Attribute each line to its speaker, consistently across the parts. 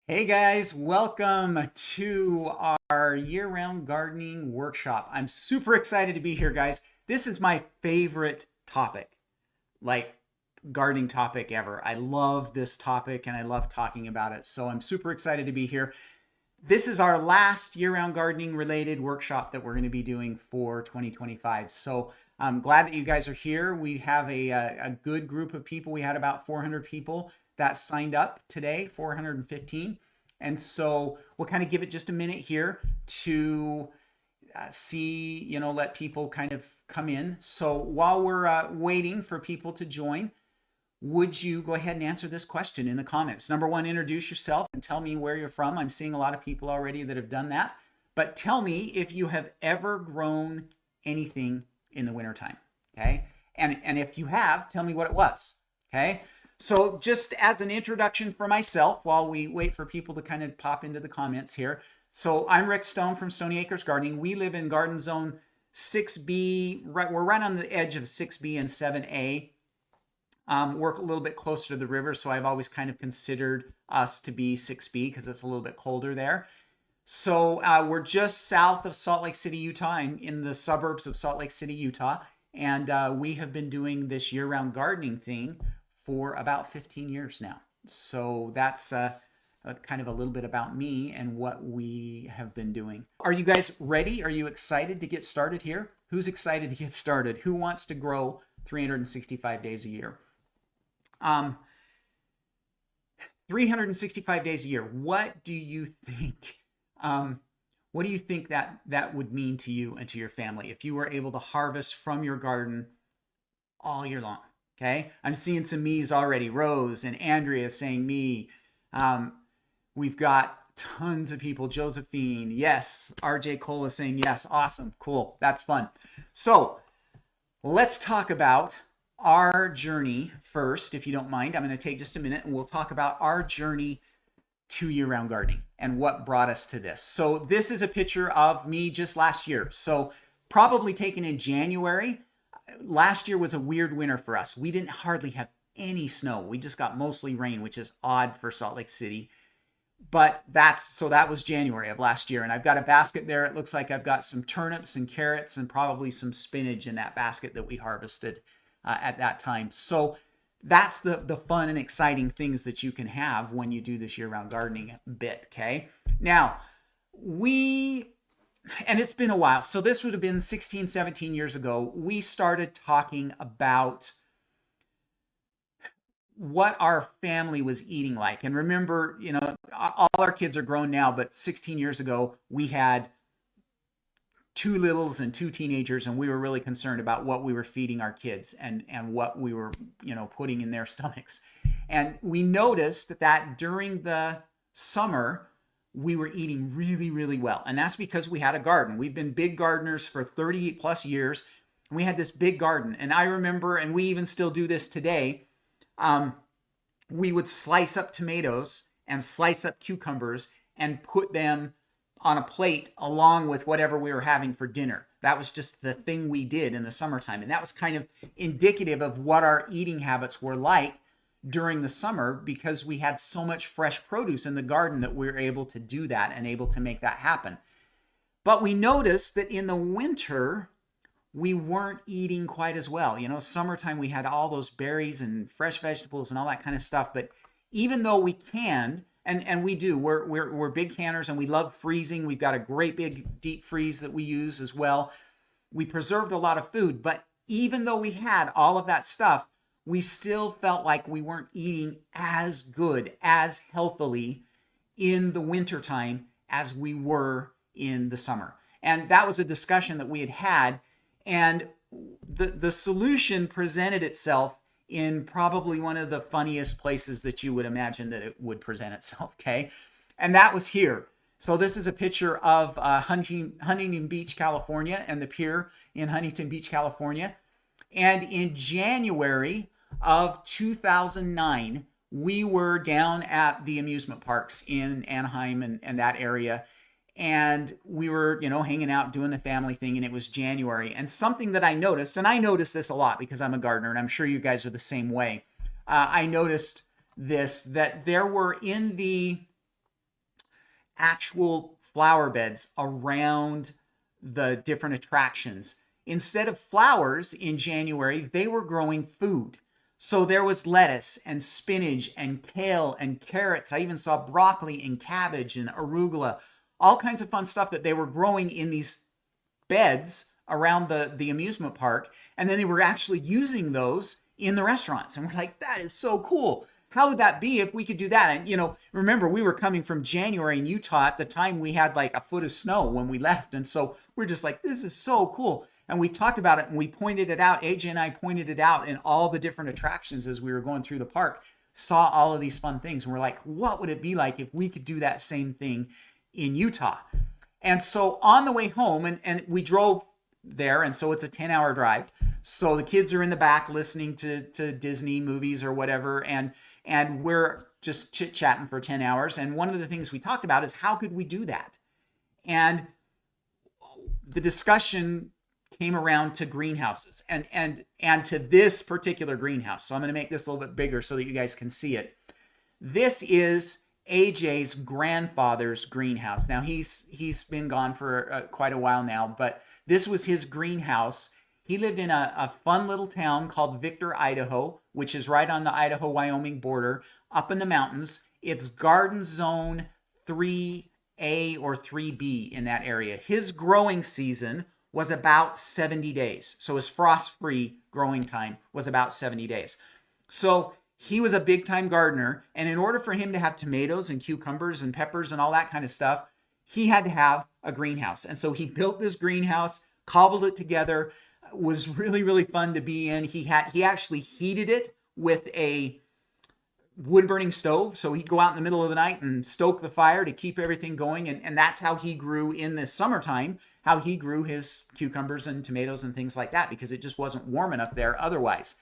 Speaker 1: Hey guys, welcome to our year-round gardening workshop. I'm super excited to be here, guys. This is my favorite topic, like gardening topic ever. I love this topic and I love talking about it. So I'm super excited to be here. This is our last year-round gardening related workshop that we're going to be doing for 2025. So I'm glad that you guys are here. We have a good group of people. We had about 400 people that signed up today, 415. And so we'll kind of give it just a minute here to see, let people kind of come in. So while we're waiting for people to join, would you go ahead and answer this question in the comments? Number one, introduce yourself and tell me where you're from. I'm seeing a lot of people already that have done that. But tell me if you have ever grown anything in the wintertime, okay? And if you have, tell me what it was, okay? So just as an introduction for myself, while we wait for people to kind of pop into the comments here. So I'm Rick Stone from Stony Acres Gardening. We live in Garden Zone 6B. We're right on the edge of 6B and 7A. We're a little bit closer to the river, so I've always kind of considered us to be 6B because it's a little bit colder there. So we're just south of Salt Lake City, Utah, in the suburbs of Salt Lake City, Utah. And we have been doing this year-round gardening thing for about 15 years now. So that's kind of a little bit about me and what we have been doing. Are you guys ready? Are you excited to get started here? Who's excited to get started? Who wants to grow 365 days a year? 365 days a year. What do you think? What do you think that would mean to you and to your family if you were able to harvest from your garden all year long? Okay, I'm seeing some me's already. Rose and Andrea saying me. We've got tons of people. Josephine, yes. RJ Cole is saying yes. Awesome, cool. That's fun. So let's talk about our journey first, if you don't mind. I'm going to take just a minute and we'll talk about our journey to year-round gardening and what brought us to this. So this is a picture of me just last year. So probably taken in January. Last year was a weird winter for us. We didn't hardly have any snow. We just got mostly rain, which is odd for Salt Lake City. But that was January of last year. And I've got a basket there. It looks like I've got some turnips and carrots and probably some spinach in that basket that we harvested at that time. So that's the fun and exciting things that you can have when you do this year-round gardening bit, okay? Now, and it's been a while. So this would have been 16, 17 years ago. We started talking about what our family was eating like. And remember, all our kids are grown now, but 16 years ago, we had two littles and two teenagers, and we were really concerned about what we were feeding our kids and what we were, putting in their stomachs. And we noticed that during the summer, we were eating really, really well. And that's because we had a garden. We've been big gardeners for 30 plus years. And we had this big garden. And I remember, and we even still do this today, we would slice up tomatoes and slice up cucumbers and put them on a plate along with whatever we were having for dinner. That was just the thing we did in the summertime. And that was kind of indicative of what our eating habits were like during the summer, because we had so much fresh produce in the garden that we were able to do that and able to make that happen. But we noticed that in the winter, we weren't eating quite as well. Summertime, we had all those berries and fresh vegetables and all that kind of stuff. But even though we canned, and we do, we're big canners and we love freezing. We've got a great big deep freeze that we use as well. We preserved a lot of food, but even though we had all of that stuff, we still felt like we weren't eating as good, as healthily in the wintertime as we were in the summer. And that was a discussion that we had. And the solution presented itself in probably one of the funniest places that you would imagine that it would present itself, okay? And that was here. So this is a picture of Huntington Beach, California, and the pier in Huntington Beach, California. And in January of 2009, we were down at the amusement parks in Anaheim and that area. And we were, hanging out, doing the family thing, and it was January. And something that I noticed, and I noticed this a lot because I'm a gardener, and I'm sure you guys are the same way. I noticed that there were in the actual flower beds around the different attractions. Instead of flowers in January, they were growing food. So there was lettuce and spinach and kale and carrots. I even saw broccoli and cabbage and arugula, all kinds of fun stuff that they were growing in these beds around the amusement park. And then they were actually using those in the restaurants. And we're like, that is so cool. How would that be if we could do that? And, you know, remember, we were coming from January in Utah at the time we had like a foot of snow when we left. And so we're just like, this is so cool. And we talked about it and we pointed it out. AJ and I pointed it out in all the different attractions as we were going through the park, saw all of these fun things. And we're like, what would it be like if we could do that same thing in Utah? And so on the way home, and we drove there, and so it's a 10-hour drive. So the kids are in the back listening to Disney movies or whatever, and we're just chit-chatting for 10 hours. And one of the things we talked about is how could we do that? And the discussion came around to greenhouses and to this particular greenhouse. So I'm going to make this a little bit bigger so that you guys can see it. This is AJ's grandfather's greenhouse. Now he's been gone for quite a while now, but this was his greenhouse. He lived in a fun little town called Victor, Idaho, which is right on the Idaho-Wyoming border, up in the mountains. It's garden zone 3A or 3B in that area. His growing season was about 70 days. So his frost-free growing time was about 70 days. So he was a big-time gardener, and in order for him to have tomatoes and cucumbers and peppers and all that kind of stuff, he had to have a greenhouse. And so he built this greenhouse, cobbled it together. It was really, really fun to be in. He actually heated it with a wood-burning stove. So he'd go out in the middle of the night and stoke the fire to keep everything going. And that's how he grew in the summertime, how he grew his cucumbers and tomatoes and things like that, because it just wasn't warm enough there otherwise.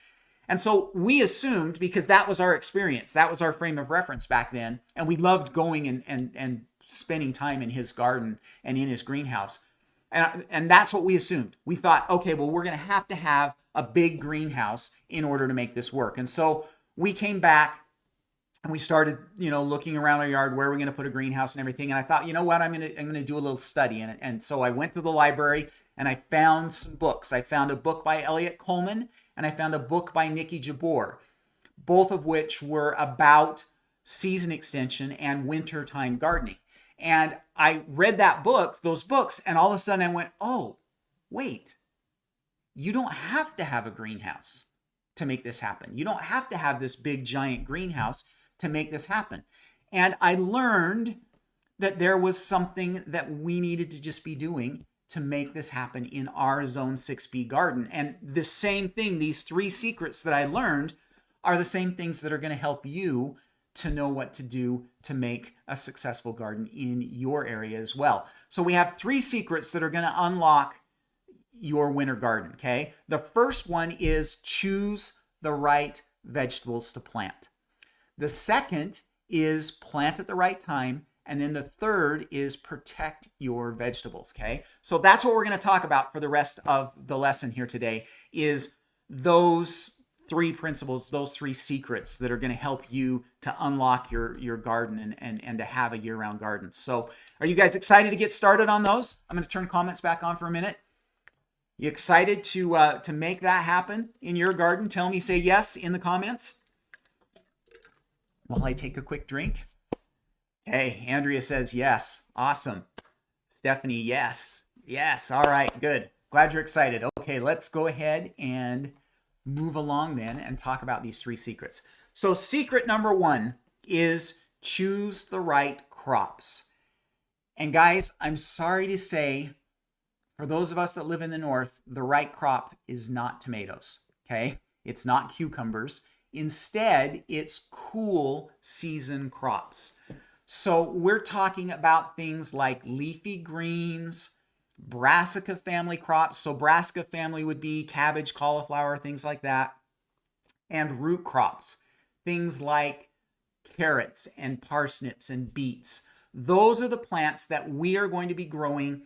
Speaker 1: And so we assumed, because that was our experience, that was our frame of reference back then, and we loved going and spending time in his garden and in his greenhouse. And that's what we assumed. We thought, okay, well, we're going to have a big greenhouse in order to make this work. And so we came back and we started, looking around our yard, where we're going to put a greenhouse and everything. And I thought, you know what, I'm going to do a little study in it. And so I went to the library and I found some books. I found a book by Elliot Coleman, and I found a book by Nikki Jabor, both of which were about season extension and wintertime gardening. And I read those books, and all of a sudden I went, oh, wait, you don't have to have a greenhouse to make this happen. You don't have to have this big giant greenhouse to make this happen. And I learned that there was something that we needed to just be doing to make this happen in our Zone 6B garden. And the same thing, these 3 secrets that I learned are the same things that are going to help you to know what to do to make a successful garden in your area as well. So we have 3 secrets that are going to unlock your winter garden, okay? The first one is choose the right vegetables to plant. The second is plant at the right time. And then the third is protect your vegetables, okay? So that's what we're going to talk about for the rest of the lesson here today, is those 3 principles, those 3 secrets that are going to help you to unlock your garden and to have a year-round garden. So are you guys excited to get started on those? I'm going to turn comments back on for a minute. You excited to make that happen in your garden? Tell me, say yes in the comments while I take a quick drink. Hey, Andrea says yes. Awesome. Stephanie, yes. Yes. All right, good. Glad you're excited. Okay, let's go ahead and move along then and talk about these 3 secrets. So secret number 1 is choose the right crops. And guys, I'm sorry to say, for those of us that live in the north, the right crop is not tomatoes, okay? It's not cucumbers. Instead, it's cool season crops. So we're talking about things like leafy greens, brassica family crops. So brassica family would be cabbage, cauliflower, things like that. And root crops, things like carrots and parsnips and beets. Those are the plants that we are going to be growing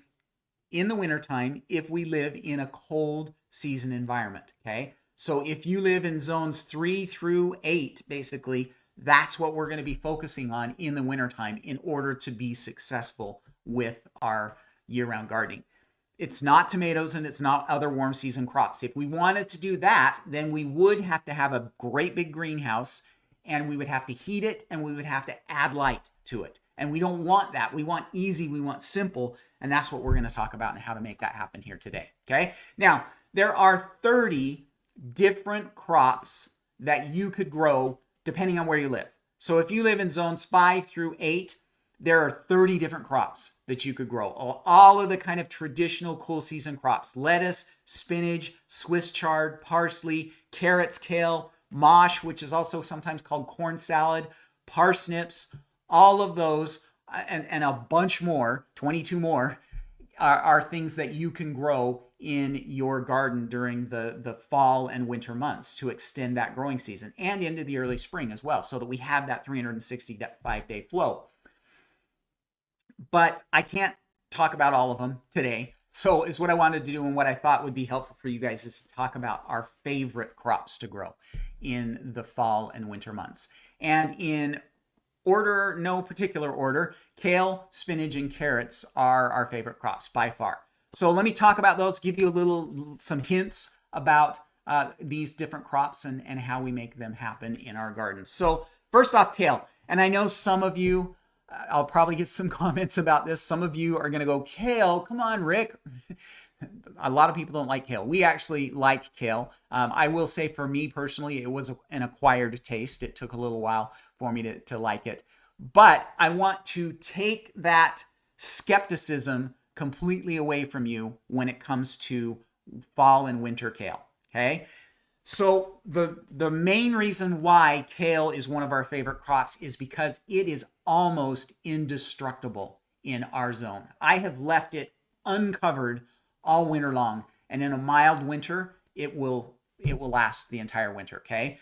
Speaker 1: in the wintertime if we live in a cold season environment, okay? So if you live in zones 3 through 8, basically, That's what we're going to be focusing on in the wintertime in order to be successful with our year-round gardening. It's not tomatoes and it's not other warm season crops. If we wanted to do that, then we would have to have a great big greenhouse, and we would have to heat it, and we would have to add light to it. And we don't want that. We want easy, we want simple, and that's what we're going to talk about and how to make that happen here today. Okay? Now, there are 30 different crops that you could grow depending on where you live. So if you live in zones 5 through 8, there are 30 different crops that you could grow. All of the kind of traditional cool season crops: lettuce, spinach, Swiss chard, parsley, carrots, kale, mosh, which is also sometimes called corn salad, parsnips. All of those and a bunch more, 22 more, are things that you can grow in your garden during the fall and winter months to extend that growing season, and into the early spring as well, so that we have that 365-day flow. But I can't talk about all of them today. So is what I wanted to do, and what I thought would be helpful for you guys is to talk about our favorite crops to grow in the fall and winter months. And in order, no particular order, kale, spinach, and carrots are our favorite crops by far. So let me talk about those, give you some hints about these different crops and how we make them happen in our gardens. So first off, kale. And I know some of you, I'll probably get some comments about this. Some of you are going to go, kale, come on, Rick. A lot of people don't like kale. We actually like kale. I will say, for me personally, it was an acquired taste. It took a little while for me to like it. But I want to take that skepticism completely away from you when it comes to fall and winter kale. Okay? So the main reason why kale is one of our favorite crops is because it is almost indestructible in our zone. I have left it uncovered all winter long, and in a mild winter, it will last the entire winter. Okay.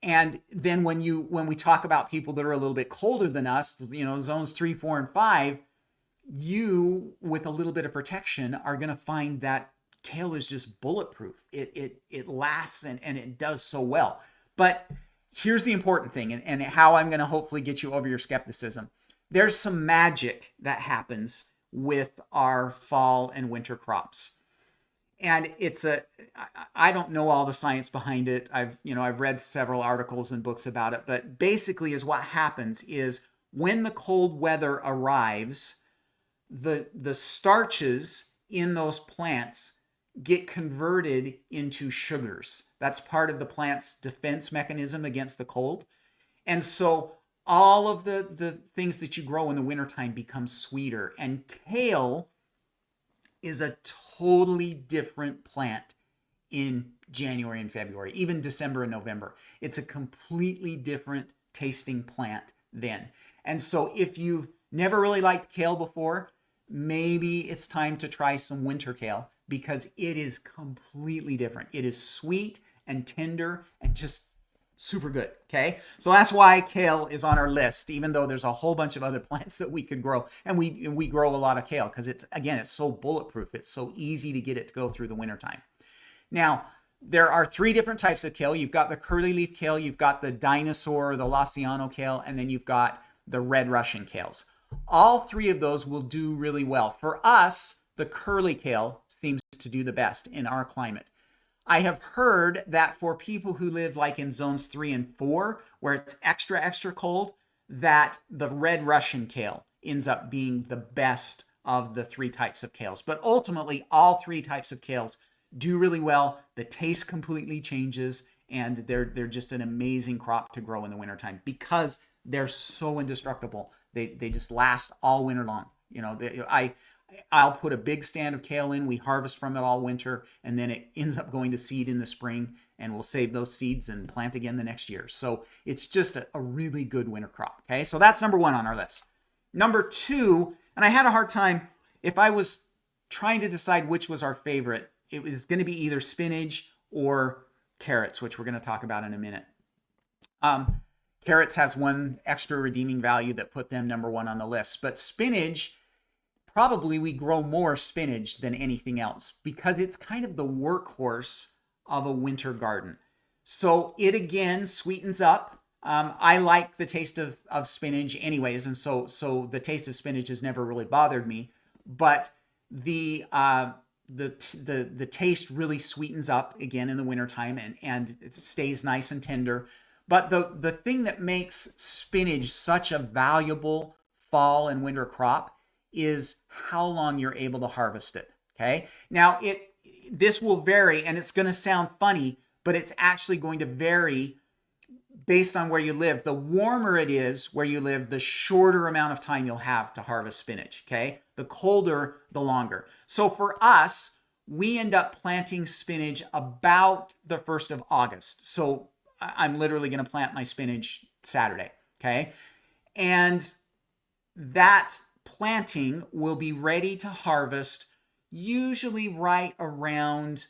Speaker 1: And then when we talk about people that are a little bit colder than us, zones 3, 4, and 5, you, with a little bit of protection, are going to find that kale is just bulletproof. It lasts and it does so well. But here's the important thing, and how I'm going to hopefully get you over your skepticism. There's some magic that happens with our fall and winter crops. And I don't know all the science behind it. I've read several articles and books about it, but basically is what happens is when the cold weather arrives, the starches in those plants get converted into sugars. That's part of the plant's defense mechanism against the cold. And so all of the things that you grow in the wintertime become sweeter. And kale is a totally different plant in January and February, even December and November. It's a completely different tasting plant then. And so if you've never really liked kale before, maybe it's time to try some winter kale, because it is completely different. It is sweet and tender and just super good. Okay. So that's why kale is on our list, even though there's a whole bunch of other plants that we could grow. And we grow a lot of kale because it's so bulletproof. It's so easy to get it to go through the wintertime. Now, there are 3 different types of kale. You've got the curly leaf kale, you've got the dinosaur, the Lasiano kale, and then you've got the red Russian kales. All 3 of those will do really well. For us, the curly kale seems to do the best in our climate. I have heard that for people who live like in zones 3 and 4, where it's extra, extra cold, that the red Russian kale ends up being the best of the 3 types of kales. But ultimately, all 3 types of kales do really well. The taste completely changes, and they're just an amazing crop to grow in the wintertime because they're so indestructible. They just last all winter long. I'll put a big stand of kale in. We harvest from it all winter, and then it ends up going to seed in the spring, and we'll save those seeds and plant again the next year. So it's just a really good winter crop. Okay, so that's number 1 on our list. Number 2, and I had a hard time, if I was trying to decide which was our favorite, it was going to be either spinach or carrots, which we're going to talk about in a minute. Carrots has one extra redeeming value that put them number 1 on the list, but spinach, probably we grow more spinach than anything else because it's kind of the workhorse of a winter garden. So it again sweetens up I like the taste of spinach anyways, and so the taste of spinach has never really bothered me. But the the taste really sweetens up again in the wintertime, and it stays nice and tender. But the thing that makes spinach such a valuable fall and winter crop is how long you're able to harvest it. Okay. Now this will vary, and it's going to sound funny, but it's actually going to vary based on where you live. The warmer it is where you live, the shorter amount of time you'll have to harvest spinach. Okay. The colder, the longer. So for us, we end up planting spinach about the 1st of August. So I'm literally going to plant my spinach Saturday. Okay. And that planting will be ready to harvest usually right around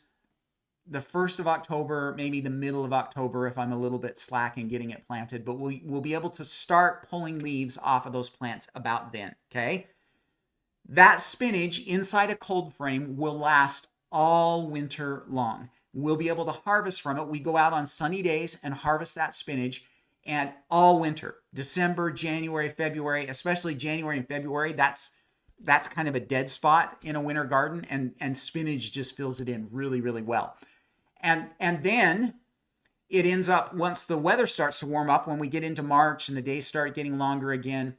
Speaker 1: the 1st of October, maybe the middle of October if I'm a little bit slack in getting it planted, but we'll be able to start pulling leaves off of those plants about then, okay? That spinach inside a cold frame will last all winter long. We'll be able to harvest from it. We go out on sunny days and harvest that spinach, and all winter, December, January, February, especially January and February, that's kind of a dead spot in a winter garden, and spinach just fills it in really, really well. And then it ends up, once the weather starts to warm up, when we get into March and the days start getting longer again,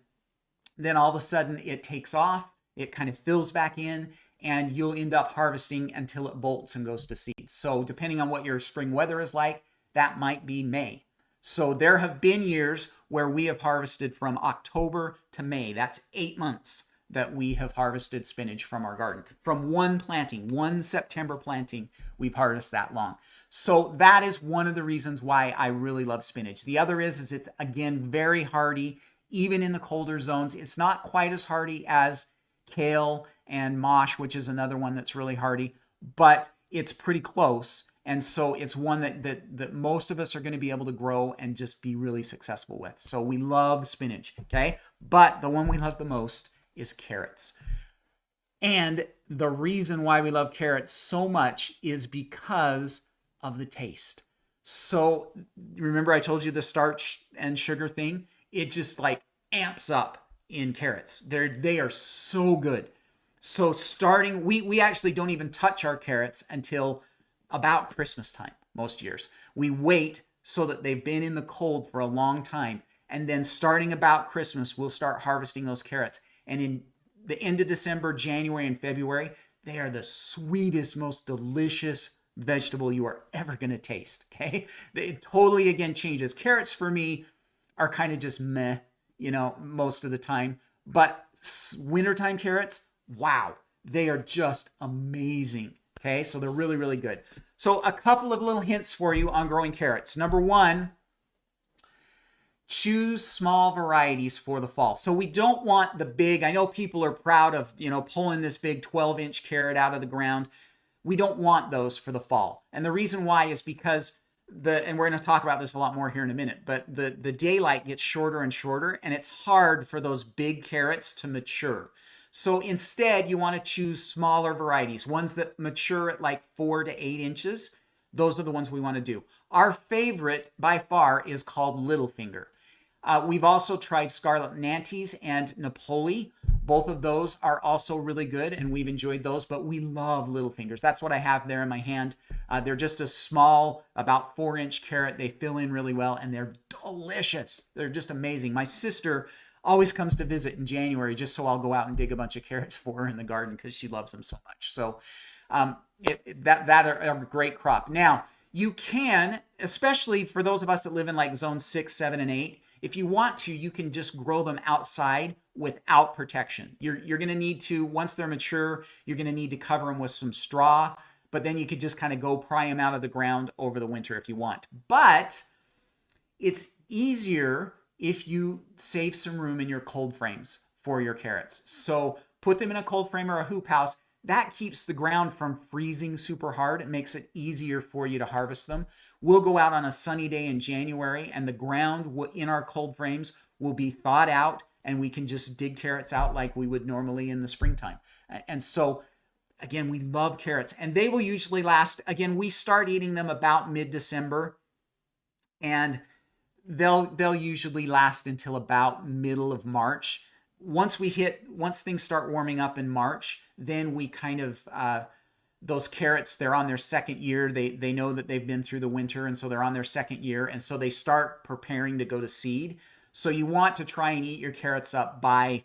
Speaker 1: then all of a sudden it takes off, it kind of fills back in, and you'll end up harvesting until it bolts and goes to seed. So depending on what your spring weather is like, that might be May. So there have been years where we have harvested from October to May. That's 8 months that we have harvested spinach from our garden. From one planting, one September planting, we've harvested that long. So that is one of the reasons why I really love spinach. The other is it's, again, very hardy, even in the colder zones. It's not quite as hardy as kale and mosh, which is another one that's really hardy, but it's pretty close. And so it's one that most of us are going to be able to grow and just be really successful with. So we love spinach, okay? But the one we love the most is carrots. And the reason why we love carrots so much is because of the taste. So remember I told you the starch and sugar thing? It just like amps up in carrots. They are so good. So starting, we actually don't even touch our carrots until about Christmas time most years. We wait so that they've been in the cold for a long time. And then starting about Christmas, we'll start harvesting those carrots. And in the end of December, January, and February, they are the sweetest, most delicious vegetable you are ever going to taste, okay? It totally, again, changes. Carrots, for me, are kind of just meh, most of the time. But wintertime carrots, wow, they are just amazing, okay? So they're really, really good. So a couple of little hints for you on growing carrots. Number one, choose small varieties for the fall. So we don't want the big, I know people are proud of, pulling this big 12-inch carrot out of the ground. We don't want those for the fall. And the reason why is because and we're going to talk about this a lot more here in a minute, but the daylight gets shorter and shorter, and it's hard for those big carrots to mature. So instead, you want to choose smaller varieties, ones that mature at like 4 to 8 inches. Those are the ones we want to do. Our favorite by far is called Littlefinger. We've also tried Scarlet Nantes and Napoli. Both of those are also really good, and we've enjoyed those, but we love Littlefingers. That's what I have there in my hand. They're just a small, about 4-inch carrot. They fill in really well, and they're delicious. They're just amazing. My sister always comes to visit in January just so I'll go out and dig a bunch of carrots for her in the garden because she loves them so much. So that are a great crop. Now, you can, especially for those of us that live in like zone 6, 7, and 8, if you want to, you can just grow them outside without protection. You're going to need to, once they're mature, you're going to need to cover them with some straw, but then you could just kind of go pry them out of the ground over the winter if you want. But it's easier if you save some room in your cold frames for your carrots. So put them in a cold frame or a hoop house. That keeps the ground from freezing super hard. It makes it easier for you to harvest them. We'll go out on a sunny day in January, and the ground in our cold frames will be thawed out, and we can just dig carrots out like we would normally in the springtime. And so, again, we love carrots, and they will usually last. Again, we start eating them about mid-December, and they'll usually last until about middle of March. Once things start warming up in March, then we kind of those carrots, they're on their second year. They know that they've been through the winter, and so they're on their second year, and so they start preparing to go to seed. So you want to try and eat your carrots up by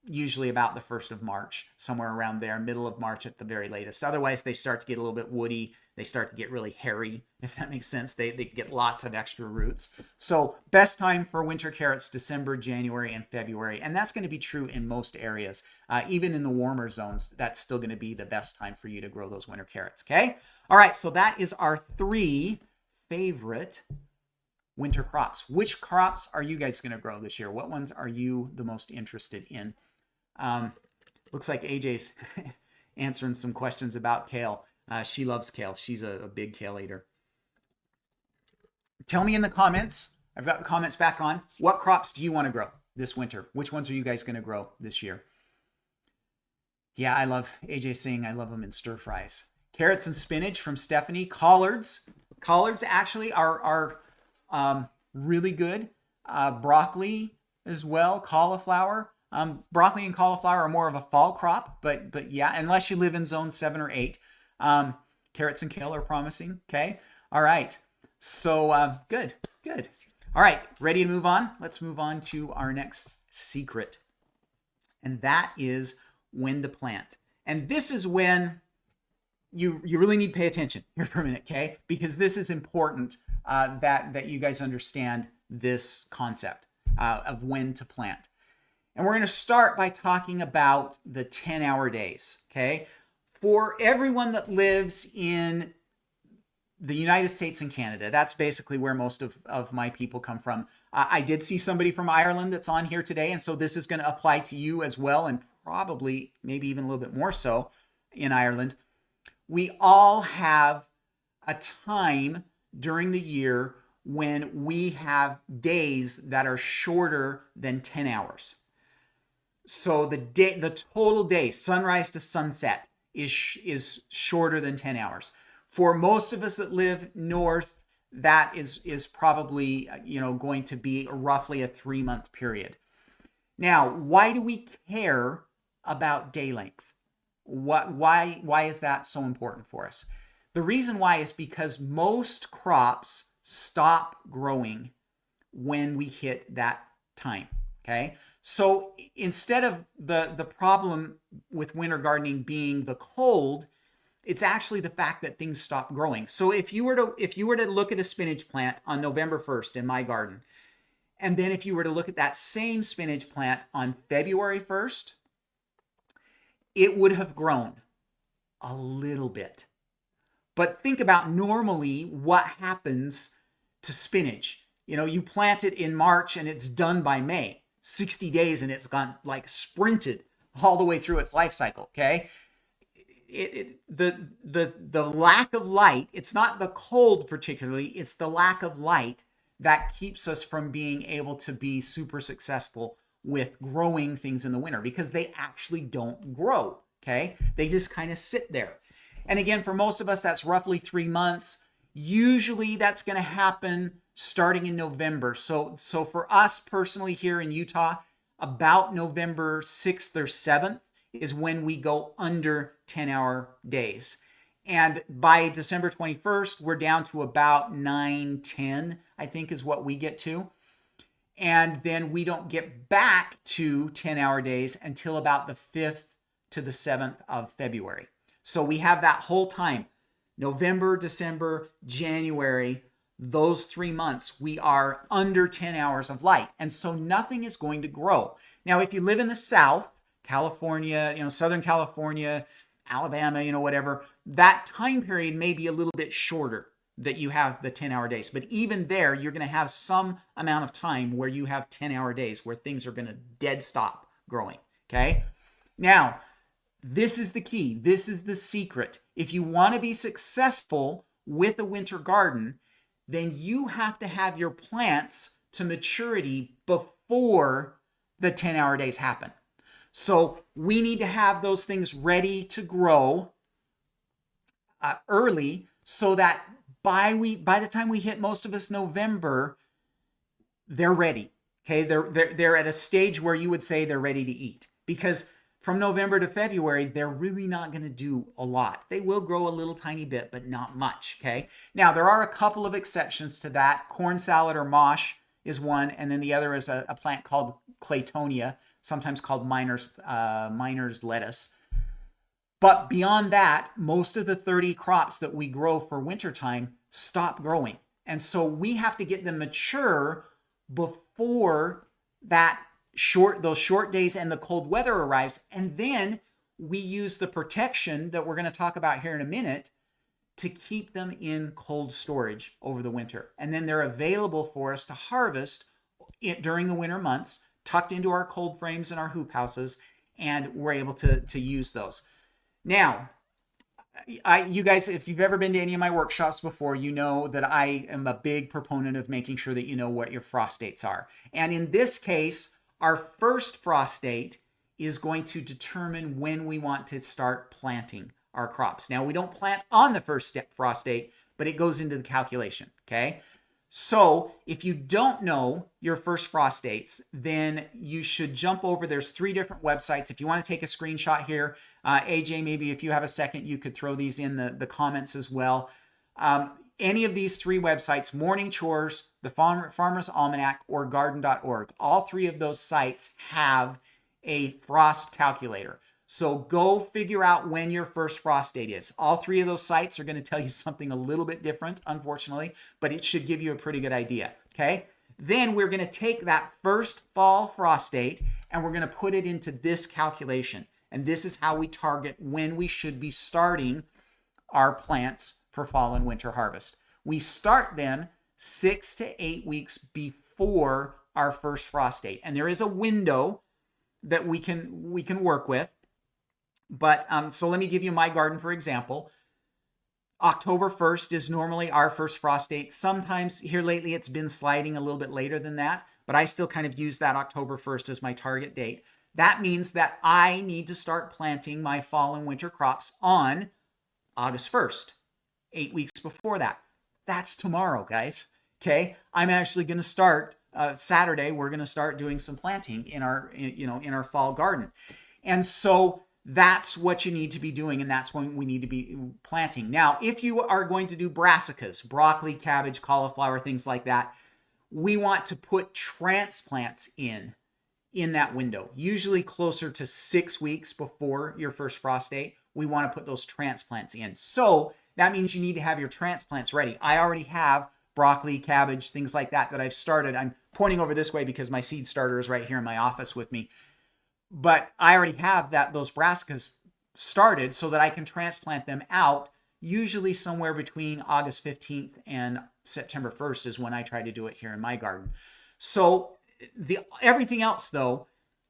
Speaker 1: usually about the 1st of March, somewhere around there, middle of March at the very latest. Otherwise, they start to get a little bit woody. They start to get really hairy, if that makes sense. They get lots of extra roots. So best time for winter carrots, December, January, and February. And that's going to be true in most areas. Even in the warmer zones, that's still going to be the best time for you to grow those winter carrots, okay? All right, so that is our 3 favorite winter crops. Which crops are you guys going to grow this year? What ones are you the most interested in? Looks like AJ's answering some questions about kale. She loves kale. She's a big kale eater. Tell me in the comments. I've got the comments back on. What crops do you want to grow this winter? Which ones are you guys going to grow this year? Yeah, I love AJ saying I love them in stir fries. Carrots and spinach from Stephanie. Collards. Collards actually are really good. Broccoli as well. Cauliflower. Broccoli and cauliflower are more of a fall crop, but yeah, unless you live in zone 7 or 8. Carrots and kale are promising. Okay. All right. So good. All right. Ready to move on? Let's move on to our next secret. And that is when to plant. And this is when you really need to pay attention here for a minute, okay? Because this is important that you guys understand this concept of when to plant. And we're going to start by talking about the 10-hour days, okay? For everyone that lives in the United States and Canada, that's basically where most of my people come from. I did see somebody from Ireland that's on here today, and so this is going to apply to you as well, and probably maybe even a little bit more so in Ireland. We all have a time during the year when we have days that are shorter than 10 hours. So the total day, sunrise to sunset, is shorter than 10 hours. For most of us that live north, that is probably going to be roughly a 3-month period. Now, why do we care about day length? Why is that so important for us? The reason why is because most crops stop growing when we hit that time. Okay, so instead of the problem with winter gardening being the cold, it's actually the fact that things stop growing. So if you were to look at a spinach plant on November 1st in my garden, and then if you were to look at that same spinach plant on February 1st, it would have grown a little bit. But think about normally what happens to spinach. You plant it in March and it's done by May. 60 days and it's gone like sprinted all the way through its life cycle, okay? The lack of light, it's not the cold particularly, it's the lack of light that keeps us from being able to be super successful with growing things in the winter, because they actually don't grow, okay? They just kind of sit there. And again, for most of us, that's roughly 3 months. Usually that's going to happen starting in November. So for us personally here in Utah, about November 6th or 7th is when we go under 10-hour days. And by December 21st, we're down to about 9, 10, I think is what we get to. And then we don't get back to 10-hour days until about the 5th to the 7th of February. So we have that whole time, November, December, January, those 3 months, we are under 10 hours of light. And so nothing is going to grow. Now, if you live in the South, California, Southern California, Alabama, whatever, that time period may be a little bit shorter that you have the 10-hour days. But even there, you're going to have some amount of time where you have 10-hour days where things are going to dead stop growing, okay? Now, this is the key. This is the secret. If you want to be successful with a winter garden, then you have to have your plants to maturity before the 10-hour days happen. So we need to have those things ready to grow early so that by the time we hit most of us November, they're ready. Okay, they're at a stage where you would say they're ready to eat, because from November to February, they're really not going to do a lot. They will grow a little tiny bit, but not much. Okay. Now, there are a couple of exceptions to that. Corn salad or mosh is one, and then the other is a plant called Claytonia, sometimes called miner's lettuce. But beyond that, most of the 30 crops that we grow for wintertime stop growing. And so we have to get them mature before those short days and the cold weather arrives. And then we use the protection that we're going to talk about here in a minute to keep them in cold storage over the winter. And then they're available for us to harvest during the winter months, tucked into our cold frames and our hoop houses, and we're able to use those. Now, you guys, if you've ever been to any of my workshops before, you know that I am a big proponent of making sure that you know what your frost dates are. And in this case, our first frost date is going to determine when we want to start planting our crops. Now, we don't plant on the first frost date, but it goes into the calculation, okay? So if you don't know your first frost dates, then you should jump over. There's 3 different websites. If you want to take a screenshot here, AJ, maybe if you have a second, you could throw these in the comments as well. Any of these 3 websites, Morning Chores, the Farmer's Almanac, or garden.org, all 3 of those sites have a frost calculator. So go figure out when your first frost date is. All 3 of those sites are going to tell you something a little bit different, unfortunately, but it should give you a pretty good idea, okay? Then we're going to take that first fall frost date and we're going to put it into this calculation. And this is how we target when we should be starting our plants for fall and winter harvest. We start them 6 to 8 weeks before our first frost date. And there is a window that we can work with. But so let me give you my garden, for example. October 1st is normally our first frost date. Sometimes here lately it's been sliding a little bit later than that, but I still kind of use that October 1st as my target date. That means that I need to start planting my fall and winter crops on August 1st, 8 weeks before that. That's tomorrow, guys. Okay, I'm actually going to start Saturday. We're going to start doing some planting in our fall garden, and so that's what you need to be doing, and that's when we need to be planting. Now, if you are going to do brassicas, broccoli, cabbage, cauliflower, things like that, we want to put transplants in that window, usually closer to 6 weeks before your first frost date. We want to put those transplants in. So that means you need to have your transplants ready. I already have broccoli, cabbage, things like that I've started. I'm pointing over this way because my seed starter is right here in my office with me. But I already have those brassicas started so that I can transplant them out, usually somewhere between August 15th and September 1st is when I try to do it here in my garden. So everything else, though,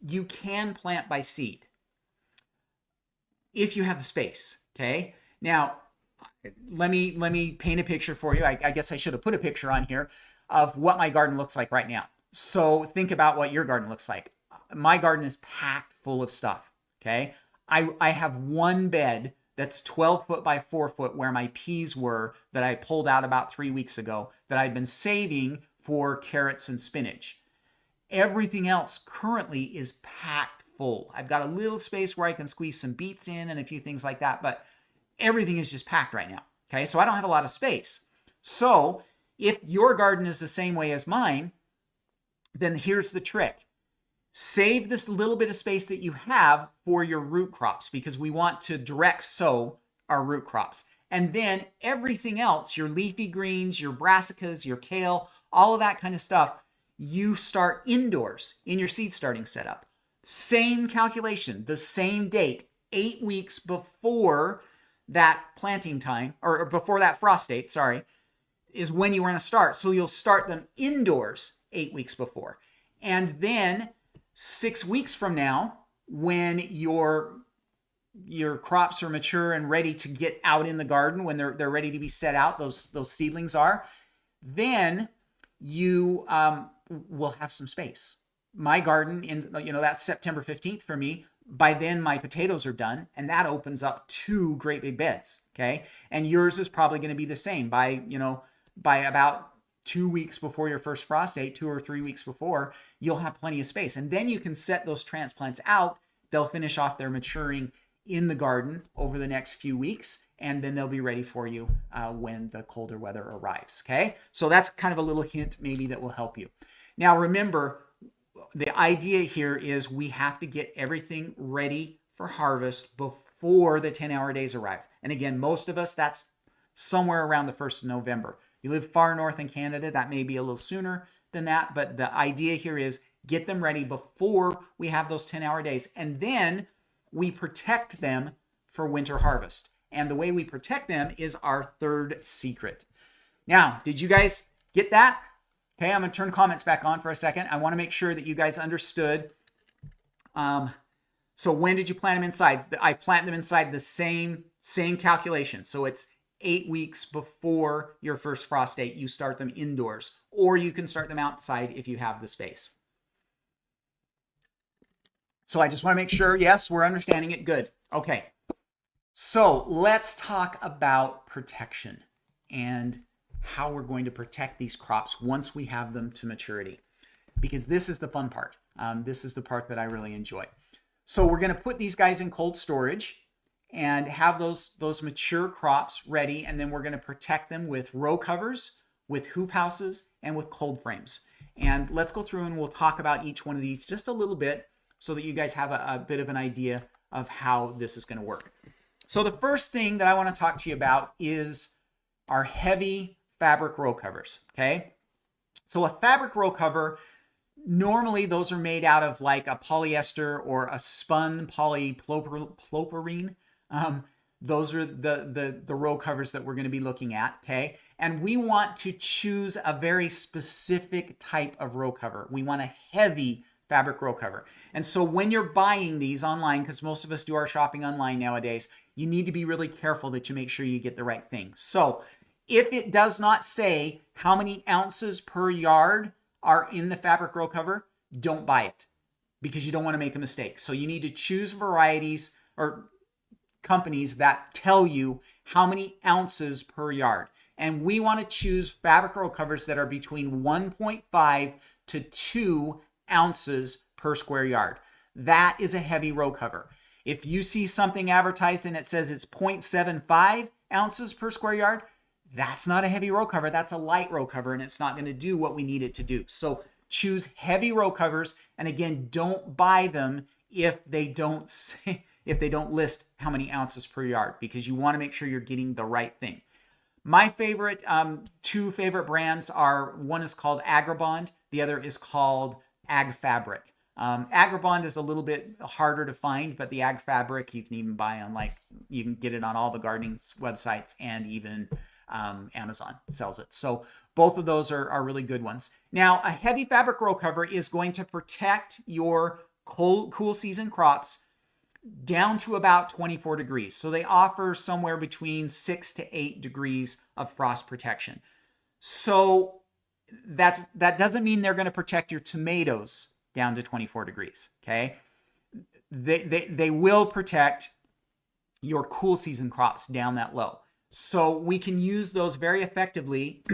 Speaker 1: you can plant by seed if you have the space, okay? Now, let me paint a picture for you. I guess I should have put a picture on here of what my garden looks like right now. So think about what your garden looks like. My garden is packed full of stuff, okay? I have one bed that's 12 foot by 4 foot where my peas were that I pulled out about 3 weeks ago that I've been saving for carrots and spinach. Everything else currently is packed full. I've got a little space where I can squeeze some beets in and a few things like that, but everything is just packed right now, okay? So I don't have a lot of space. So if your garden is the same way as mine, then here's the trick. Save this little bit of space that you have for your root crops because we want to direct sow our root crops. And then everything else, your leafy greens, your brassicas, your kale, all of that kind of stuff, you start indoors in your seed starting setup. Same calculation, the same date, 8 weeks before that planting time, or before that frost date, is when you want to start. So you'll start them indoors 8 weeks before. And then 6 weeks from now, when your crops are mature and ready to get out in the garden, when they're ready to be set out, those seedlings are, then you will have some space. My garden, that's September 15th for me. By then, my potatoes are done, and that opens up 2 great big beds, okay? And yours is probably going to be the same by about 2 weeks before your first frost date, 2 or 3 weeks before, you'll have plenty of space. And then you can set those transplants out. They'll finish off their maturing in the garden over the next few weeks, and then they'll be ready for you when the colder weather arrives. Okay, so that's kind of a little hint maybe that will help you. Now remember, the idea here is we have to get everything ready for harvest before the 10-hour days arrive. And again, most of us, that's somewhere around the 1st of November. You live far north in Canada, that may be a little sooner than that, but the idea here is get them ready before we have those 10-hour days, and then we protect them for winter harvest. And the way we protect them is our third secret. Now, did you guys get that? Okay, I'm going to turn comments back on for a second. I want to make sure that you guys understood. So when did you plant them inside? I plant them inside the same calculation. So it's 8 weeks before your first frost date, you start them indoors, or you can start them outside if you have the space. So I just want to make sure, yes, we're understanding it. Good. Okay. So let's talk about protection and how we're going to protect these crops once we have them to maturity, because this is the fun part. This is the part that I really enjoy. So we're going to put these guys in cold storage and have those mature crops ready, and then we're going to protect them with row covers, with hoop houses, and with cold frames. And let's go through and we'll talk about each one of these just a little bit so that you guys have a bit of an idea of how this is going to work. So the first thing that I want to talk to you about is our heavy fabric row covers, okay? So a fabric row cover, normally those are made out of like a polyester or a spun polypropylene. Those are the row covers that we're going to be looking at, okay? And we want to choose a very specific type of row cover. We want a heavy fabric row cover. And so when you're buying these online, because most of us do our shopping online nowadays, you need to be really careful that you make sure you get the right thing. So if it does not say how many ounces per yard are in the fabric row cover, don't buy it, because you don't want to make a mistake. So you need to choose varieties or companies that tell you how many ounces per yard. And we want to choose fabric row covers that are between 1.5 to 2 ounces per square yard. That is a heavy row cover. If you see something advertised and it says it's 0.75 ounces per square yard, that's not a heavy row cover. That's a light row cover, and it's not going to do what we need it to do. So choose heavy row covers, and again, don't buy them if they don't say, if they don't list how many ounces per yard, because you want to make sure you're getting the right thing. My favorite, two favorite brands are, one is called Agribond, the other is called Ag Fabric. Agribond is a little bit harder to find, but the Ag Fabric you can even buy on, like, you can get it on all the gardening websites, and even Amazon sells it. So both of those are really good ones. Now, a heavy fabric row cover is going to protect your cool season crops down to about 24 degrees. So they offer somewhere between 6 to 8 degrees of frost protection. So that doesn't mean they're going to protect your tomatoes down to 24 degrees. Okay. They will protect your cool season crops down that low. So we can use those very effectively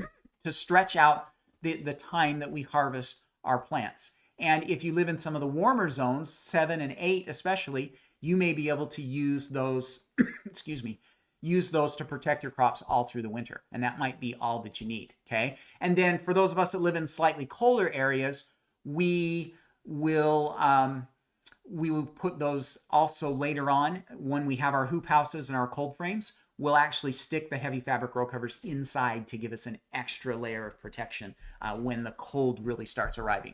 Speaker 1: to stretch out the time that we harvest our plants. And if you live in some of the warmer zones, 7 and 8 especially, you may be able to use those, use those to protect your crops all through the winter. And that might be all that you need, okay? And then for those of us that live in slightly colder areas, we will put those also later on when we have our hoop houses and our cold frames. We'll actually stick the heavy fabric row covers inside to give us an extra layer of protection when the cold really starts arriving.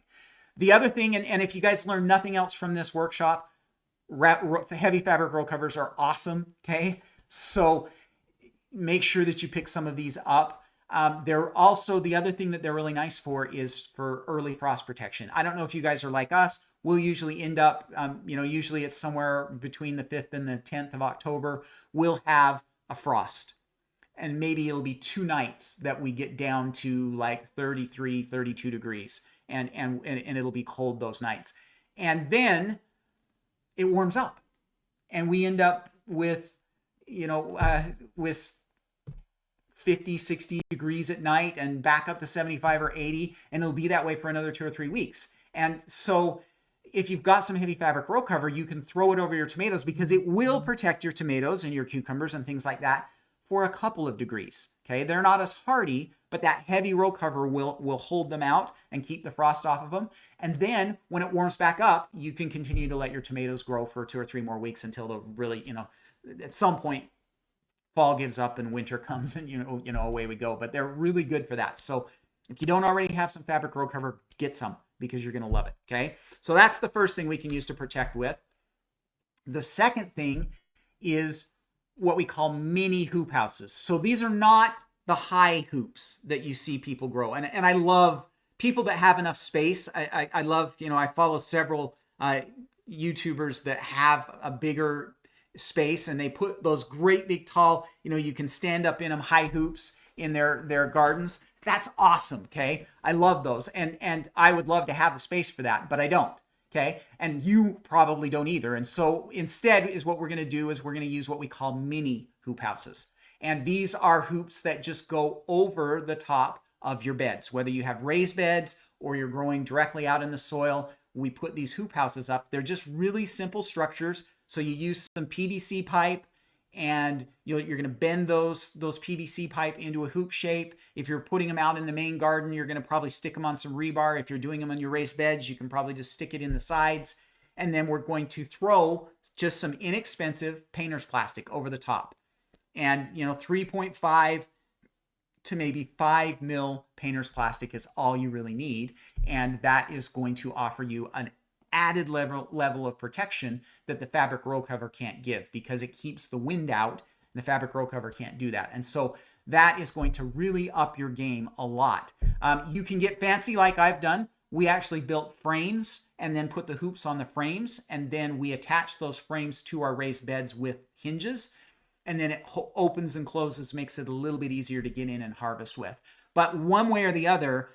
Speaker 1: The other thing, and if you guys learn nothing else from this workshop, heavy fabric row covers are awesome, okay? So make sure that you pick some of these up. They're also, the other thing that they're really nice for is for early frost protection. I don't know if you guys are like us. We'll usually end up, usually it's somewhere between the 5th and the 10th of October, we'll have a frost. And maybe it'll be 2 nights that we get down to like 33, 32 degrees. And it'll be cold those nights. And then it warms up. And we end up with, with 50, 60 degrees at night and back up to 75 or 80, and it'll be that way for another 2 or 3 weeks. And so if you've got some heavy fabric row cover, you can throw it over your tomatoes because it will protect your tomatoes and your cucumbers and things like that for a couple of degrees. Okay, they're not as hardy, but that heavy row cover will hold them out and keep the frost off of them. And then when it warms back up, you can continue to let your tomatoes grow for 2 or 3 more weeks until they'll really, at some point, fall gives up and winter comes, and away we go. But they're really good for that. So if you don't already have some fabric row cover, get some, because you're going to love it. Okay, so that's the first thing we can use to protect with. The second thing is what we call mini hoop houses. So these are not the high hoops that you see people grow. And I love people that have enough space. I love, I follow several YouTubers that have a bigger space, and they put those great big tall, you can stand up in them, high hoops in their gardens. That's awesome. Okay, I love those, and I would love to have the space for that, but I don't. Okay, and you probably don't either. And so instead is what we're going to do is we're going to use what we call mini hoop houses. And these are hoops that just go over the top of your beds. Whether you have raised beds or you're growing directly out in the soil, we put these hoop houses up. They're just really simple structures. So you use some PVC pipe, and you're going to bend those PVC pipe into a hoop shape. If you're putting them out in the main garden, you're going to probably stick them on some rebar. If you're doing them on your raised beds, you can probably just stick it in the sides. And then we're going to throw just some inexpensive painter's plastic over the top. And 3.5 to maybe 5 mil painter's plastic is all you really need. And that is going to offer you an added level of protection that the fabric row cover can't give, because it keeps the wind out. The fabric row cover can't do that. And so that is going to really up your game a lot. You can get fancy like I've done. We actually built frames and then put the hoops on the frames, and then we attach those frames to our raised beds with hinges, and then it opens and closes, makes it a little bit easier to get in and harvest with. But one way or the other,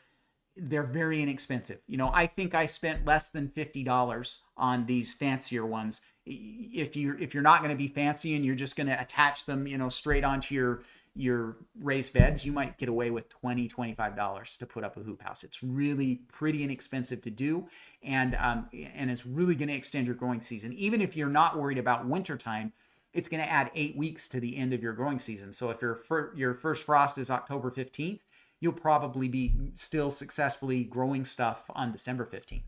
Speaker 1: they're very inexpensive. I think I spent less than $50 on these fancier ones. If you're not going to be fancy and you're just going to attach them, straight onto your raised beds, you might get away with $20, $25 to put up a hoop house. It's really pretty inexpensive to do, and it's really going to extend your growing season. Even if you're not worried about winter time, it's going to add 8 weeks to the end of your growing season. So if your first frost is October 15th, you'll probably be still successfully growing stuff on December 15th,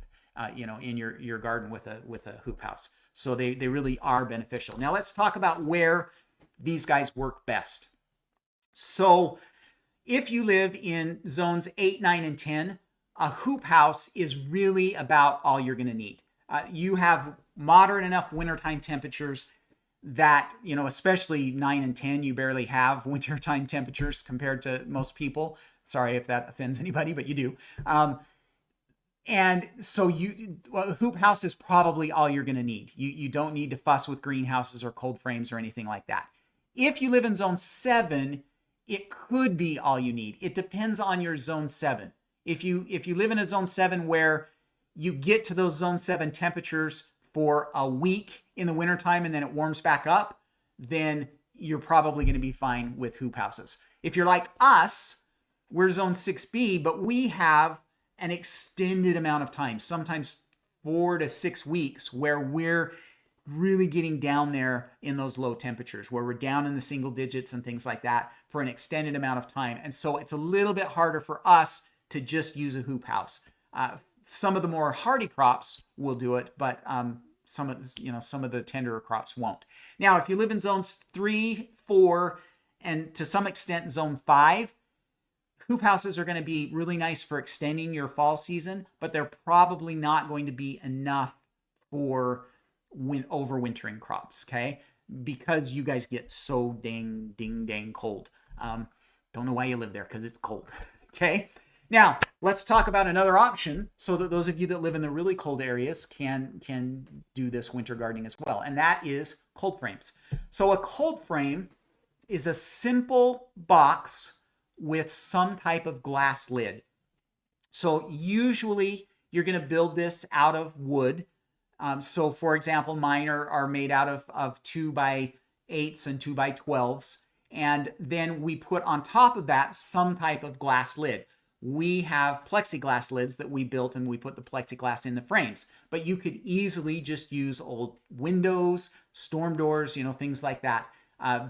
Speaker 1: in your garden with a hoop house. So they really are beneficial. Now let's talk about where these guys work best. So if you live in zones 8, 9, and 10, a hoop house is really about all you're going to need. You have moderate enough wintertime temperatures that, especially 9 and 10, you barely have wintertime temperatures compared to most people. Sorry if that offends anybody, but you do. And so a hoop house is probably all you're going to need. You don't need to fuss with greenhouses or cold frames or anything like that. If you live in zone 7, it could be all you need. It depends on your zone 7. If you live in a zone 7 where you get to those zone 7 temperatures for a week in the wintertime and then it warms back up, then you're probably going to be fine with hoop houses. If you're like us, we're zone 6B, but we have an extended amount of time, sometimes 4 to 6 weeks, where we're really getting down there in those low temperatures, where we're down in the single digits and things like that for an extended amount of time. And so it's a little bit harder for us to just use a hoop house. Some of the more hardy crops will do it, but some of the tenderer crops won't. Now, if you live in zones 3, 4, and to some extent zone 5, hoop houses are going to be really nice for extending your fall season, but they're probably not going to be enough for overwintering crops, okay? Because you guys get so dang cold. Don't know why you live there, because it's cold, okay? Now, let's talk about another option so that those of you that live in the really cold areas can do this winter gardening as well, and that is cold frames. So a cold frame is a simple box with some type of glass lid. So usually you're going to build this out of wood. So for example, mine are made out of 2x8s and 2x12s. And then we put on top of that some type of glass lid. We have plexiglass lids that we built, and we put the plexiglass in the frames. But you could easily just use old windows, storm doors, things like that.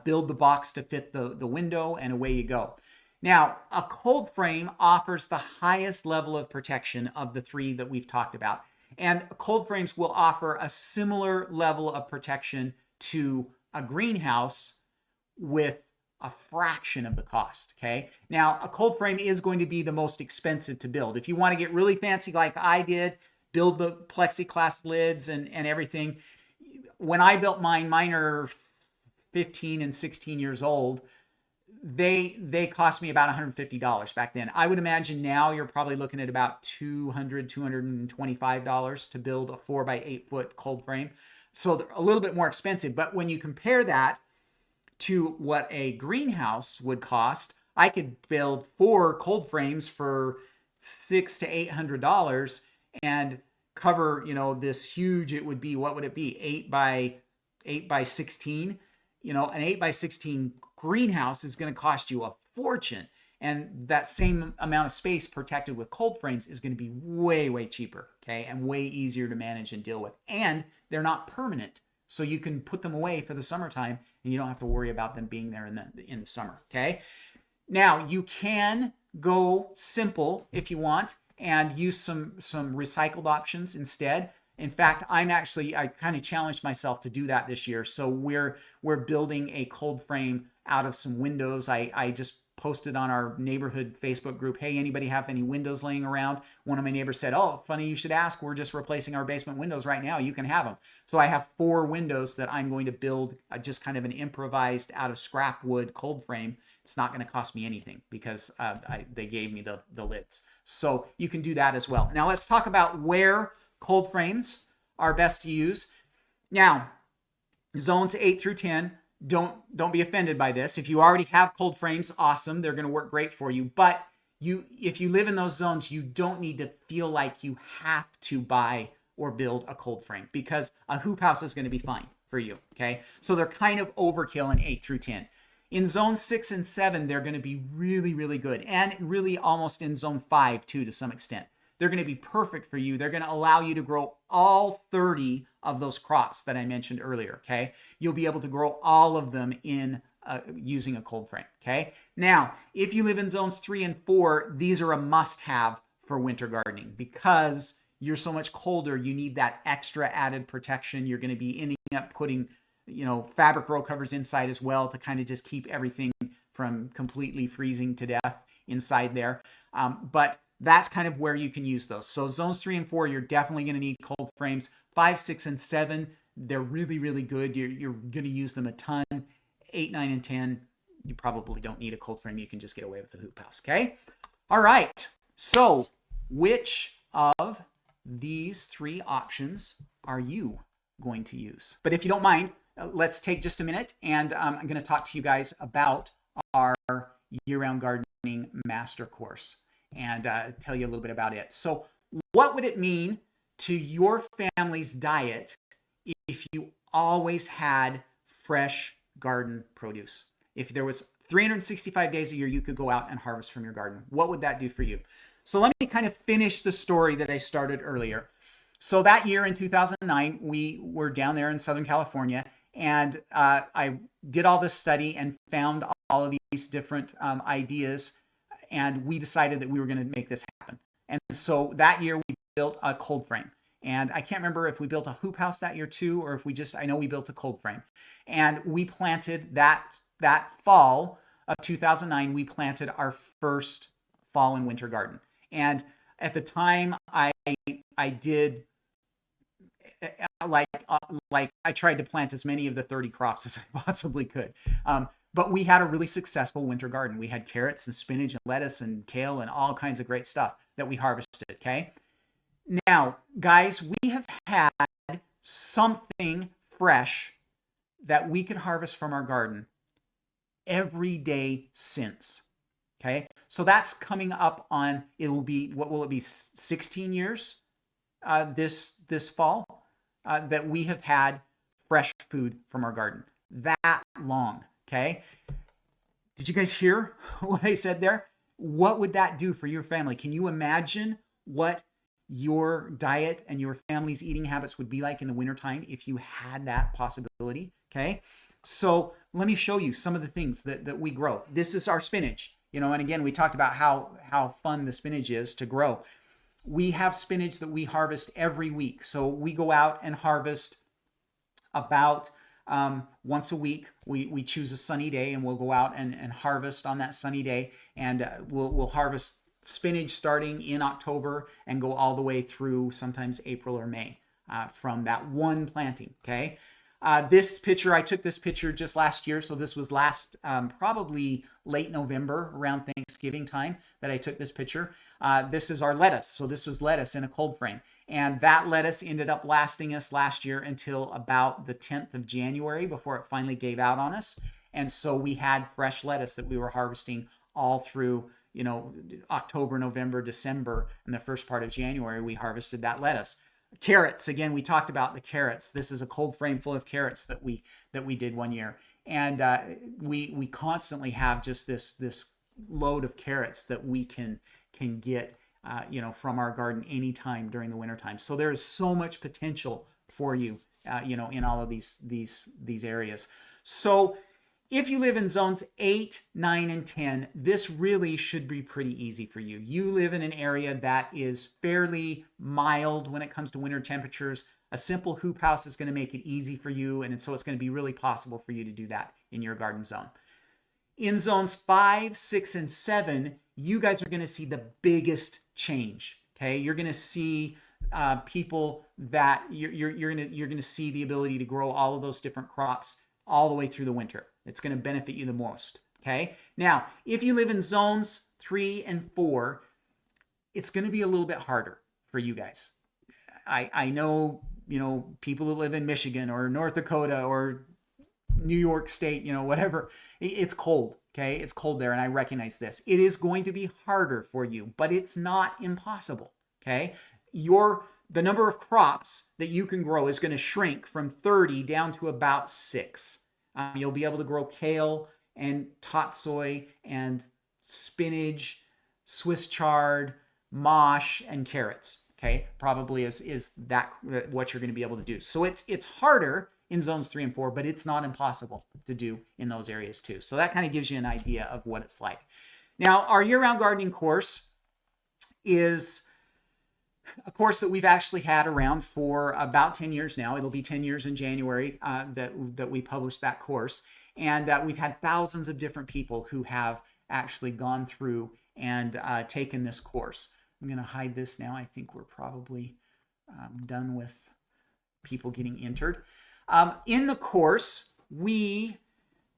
Speaker 1: Build the box to fit the window, and away you go. Now, a cold frame offers the highest level of protection of the three that we've talked about. And cold frames will offer a similar level of protection to a greenhouse with a fraction of the cost, okay? Now, a cold frame is going to be the most expensive to build. If you want to get really fancy like I did, build the plexiglass lids and everything. When I built mine are 15 and 16 years old. They cost me about $150 back then. I would imagine now you're probably looking at about $225 to build a 4x8 foot cold frame. So they're a little bit more expensive. But when you compare that to what a greenhouse would cost, I could build 4 cold frames for $600 to $800 and cover, this huge, it would be, what would it be? 8 by 16. An 8 by 16 greenhouse is going to cost you a fortune. And that same amount of space protected with cold frames is going to be way, way cheaper, okay? And way easier to manage and deal with. And they're not permanent. So you can put them away for the summertime and you don't have to worry about them being there in the summer, okay? Now, you can go simple if you want and use some recycled options instead. In fact, I kind of challenged myself to do that this year. So we're building a cold frame out of some windows. I just posted on our neighborhood Facebook group, hey, anybody have any windows laying around? One of my neighbors said, oh, funny you should ask. We're just replacing our basement windows right now. You can have them. So I have 4 windows that I'm going to build just kind of an improvised out of scrap wood cold frame. It's not going to cost me anything because they gave me the lids. So you can do that as well. Now let's talk about where cold frames are best to use. Now, zones 8 through 10, don't be offended by this. If you already have cold frames, awesome. They're going to work great for you. But if you live in those zones, you don't need to feel like you have to buy or build a cold frame because a hoop house is going to be fine for you, okay? So they're kind of overkill in 8 through 10. In zone 6 and 7, they're going to be really, really good. And really almost in zone 5 too, to some extent. They're going to be perfect for you. They're going to allow you to grow all 30 of those crops that I mentioned earlier, okay? You'll be able to grow all of them in using a cold frame, okay? Now, if you live in zones 3 and 4, these are a must-have for winter gardening because you're so much colder. You need that extra added protection. You're going to be ending up putting, fabric row covers inside as well to kind of just keep everything from completely freezing to death inside there. But that's kind of where you can use those. So zones 3 and 4, you're definitely going to need cold frames. 5, 6, and 7, they're really, really good. You're going to use them a ton. 8, 9, and 10, you probably don't need a cold frame. You can just get away with the hoop house, okay? All right. So which of these 3 options are you going to use? But if you don't mind, let's take just a minute, and I'm going to talk to you guys about our year-round gardening master course and tell you a little bit about it. So what would it mean to your family's diet if you always had fresh garden produce? If there was 365 days a year you could go out and harvest from your garden, what would that do for you? So let me kind of finish the story that I started earlier. So that year in 2009, we were down there in Southern California, and I did all this study and found all of these different ideas, and we decided that we were going to make this happen. And so that year we built a cold frame. And I can't remember if we built a hoop house that year too, or if I know we built a cold frame. And we planted that fall of 2009, we planted our first fall and winter garden. And at the time I did like I tried to plant as many of the 30 crops as I possibly could. But we had a really successful winter garden. We had carrots and spinach and lettuce and kale and all kinds of great stuff that we harvested, okay? Now, guys, we have had something fresh that we could harvest from our garden every day since, okay? So that's coming up on, what will it be, 16 years this fall that we have had fresh food from our garden. That long, okay? Did you guys hear what I said there? What would that do for your family? Can you imagine what your diet and your family's eating habits would be like in the wintertime if you had that possibility? Okay. So let me show you some of the things that we grow. This is our spinach, and again, we talked about how fun the spinach is to grow. We have spinach that we harvest every week. So we go out and harvest about once a week. We choose a sunny day and we'll go out and harvest on that sunny day. And we'll harvest spinach starting in October and go all the way through sometimes April or May from that one planting. Okay. This picture, I took this picture just last year. So this was last, probably late November, around Thanksgiving time, that I took this picture. This is our lettuce. So this was lettuce in a cold frame. And that lettuce ended up lasting us last year until about the 10th of January before it finally gave out on us. And so we had fresh lettuce that we were harvesting all through, October, November, December, and the first part of January, we harvested that lettuce. Carrots, again, we talked about the carrots. This is a cold frame full of carrots that we did one year, and we constantly have just this load of carrots that we can get from our garden anytime during the wintertime. So there is so much potential for you in all of these areas. So if you live in zones 8, 9, and 10, this really should be pretty easy for you. You live in an area that is fairly mild when it comes to winter temperatures. A simple hoop house is going to make it easy for you, and so it's going to be really possible for you to do that in your garden zone. In zones 5, 6, and 7, you guys are going to see the biggest change. Okay, you're going to see people that you're going to see the ability to grow all of those different crops all the way through the winter. It's going to benefit you the most. Okay. Now, if you live in zones 3 and 4, it's going to be a little bit harder for you guys. I know, people that live in Michigan or North Dakota or New York State, whatever, it's cold. Okay. It's cold there. And I recognize this. It is going to be harder for you, but it's not impossible. Okay. The number of crops that you can grow is going to shrink from 30 down to about 6. You'll be able to grow kale and tatsoi and spinach, Swiss chard, mosh, and carrots. Okay, probably is that what you're going to be able to do. So it's harder in zones 3 and 4, but it's not impossible to do in those areas too. So that kind of gives you an idea of what it's like. Now, our year-round gardening course is a course that we've actually had around for about 10 years now. It'll be 10 years in January that we published that course. And we've had thousands of different people who have actually gone through and taken this course. I'm going to hide this now. I think we're probably done with people getting entered. In the course, we